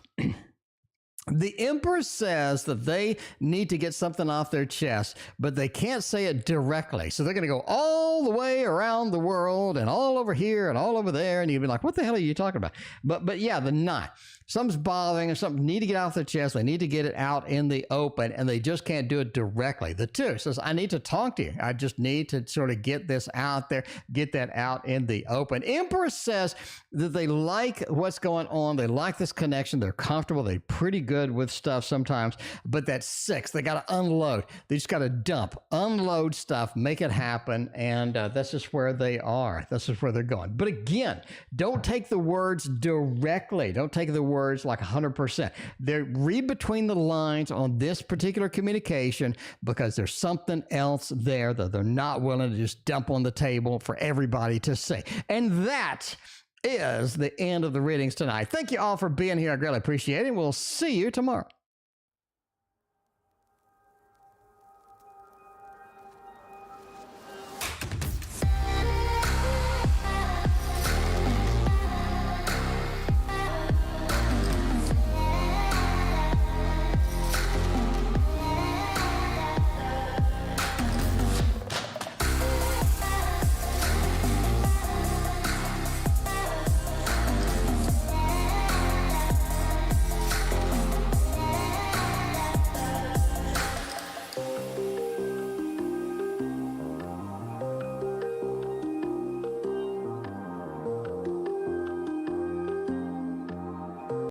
The Empress says that they need to get something off their chest, but they can't say it directly. So they're going to go all the way around the world and all over here and all over there. And you'd be like, what the hell are you talking about? But yeah, the 9. Something's bothering them, something need to get off their chest. They need to get it out in the open, and they just can't do it directly. The 2 says, I need to talk to you. I just need to sort of get this out there, get that out in the open. Empress says that they like what's going on. They like this connection. They're comfortable. They're pretty good with stuff sometimes. But that 6, they got to unload. They just got to dump, unload stuff, make it happen. And that's just where they are. That's just where they're going. But again, don't take the words directly. Don't take the words like 100%. They read between the lines on this particular communication, because there's something else there that they're not willing to just dump on the table for everybody to see. And that is the end of the readings tonight. Thank you all for being here. I greatly appreciate it. We'll see you tomorrow.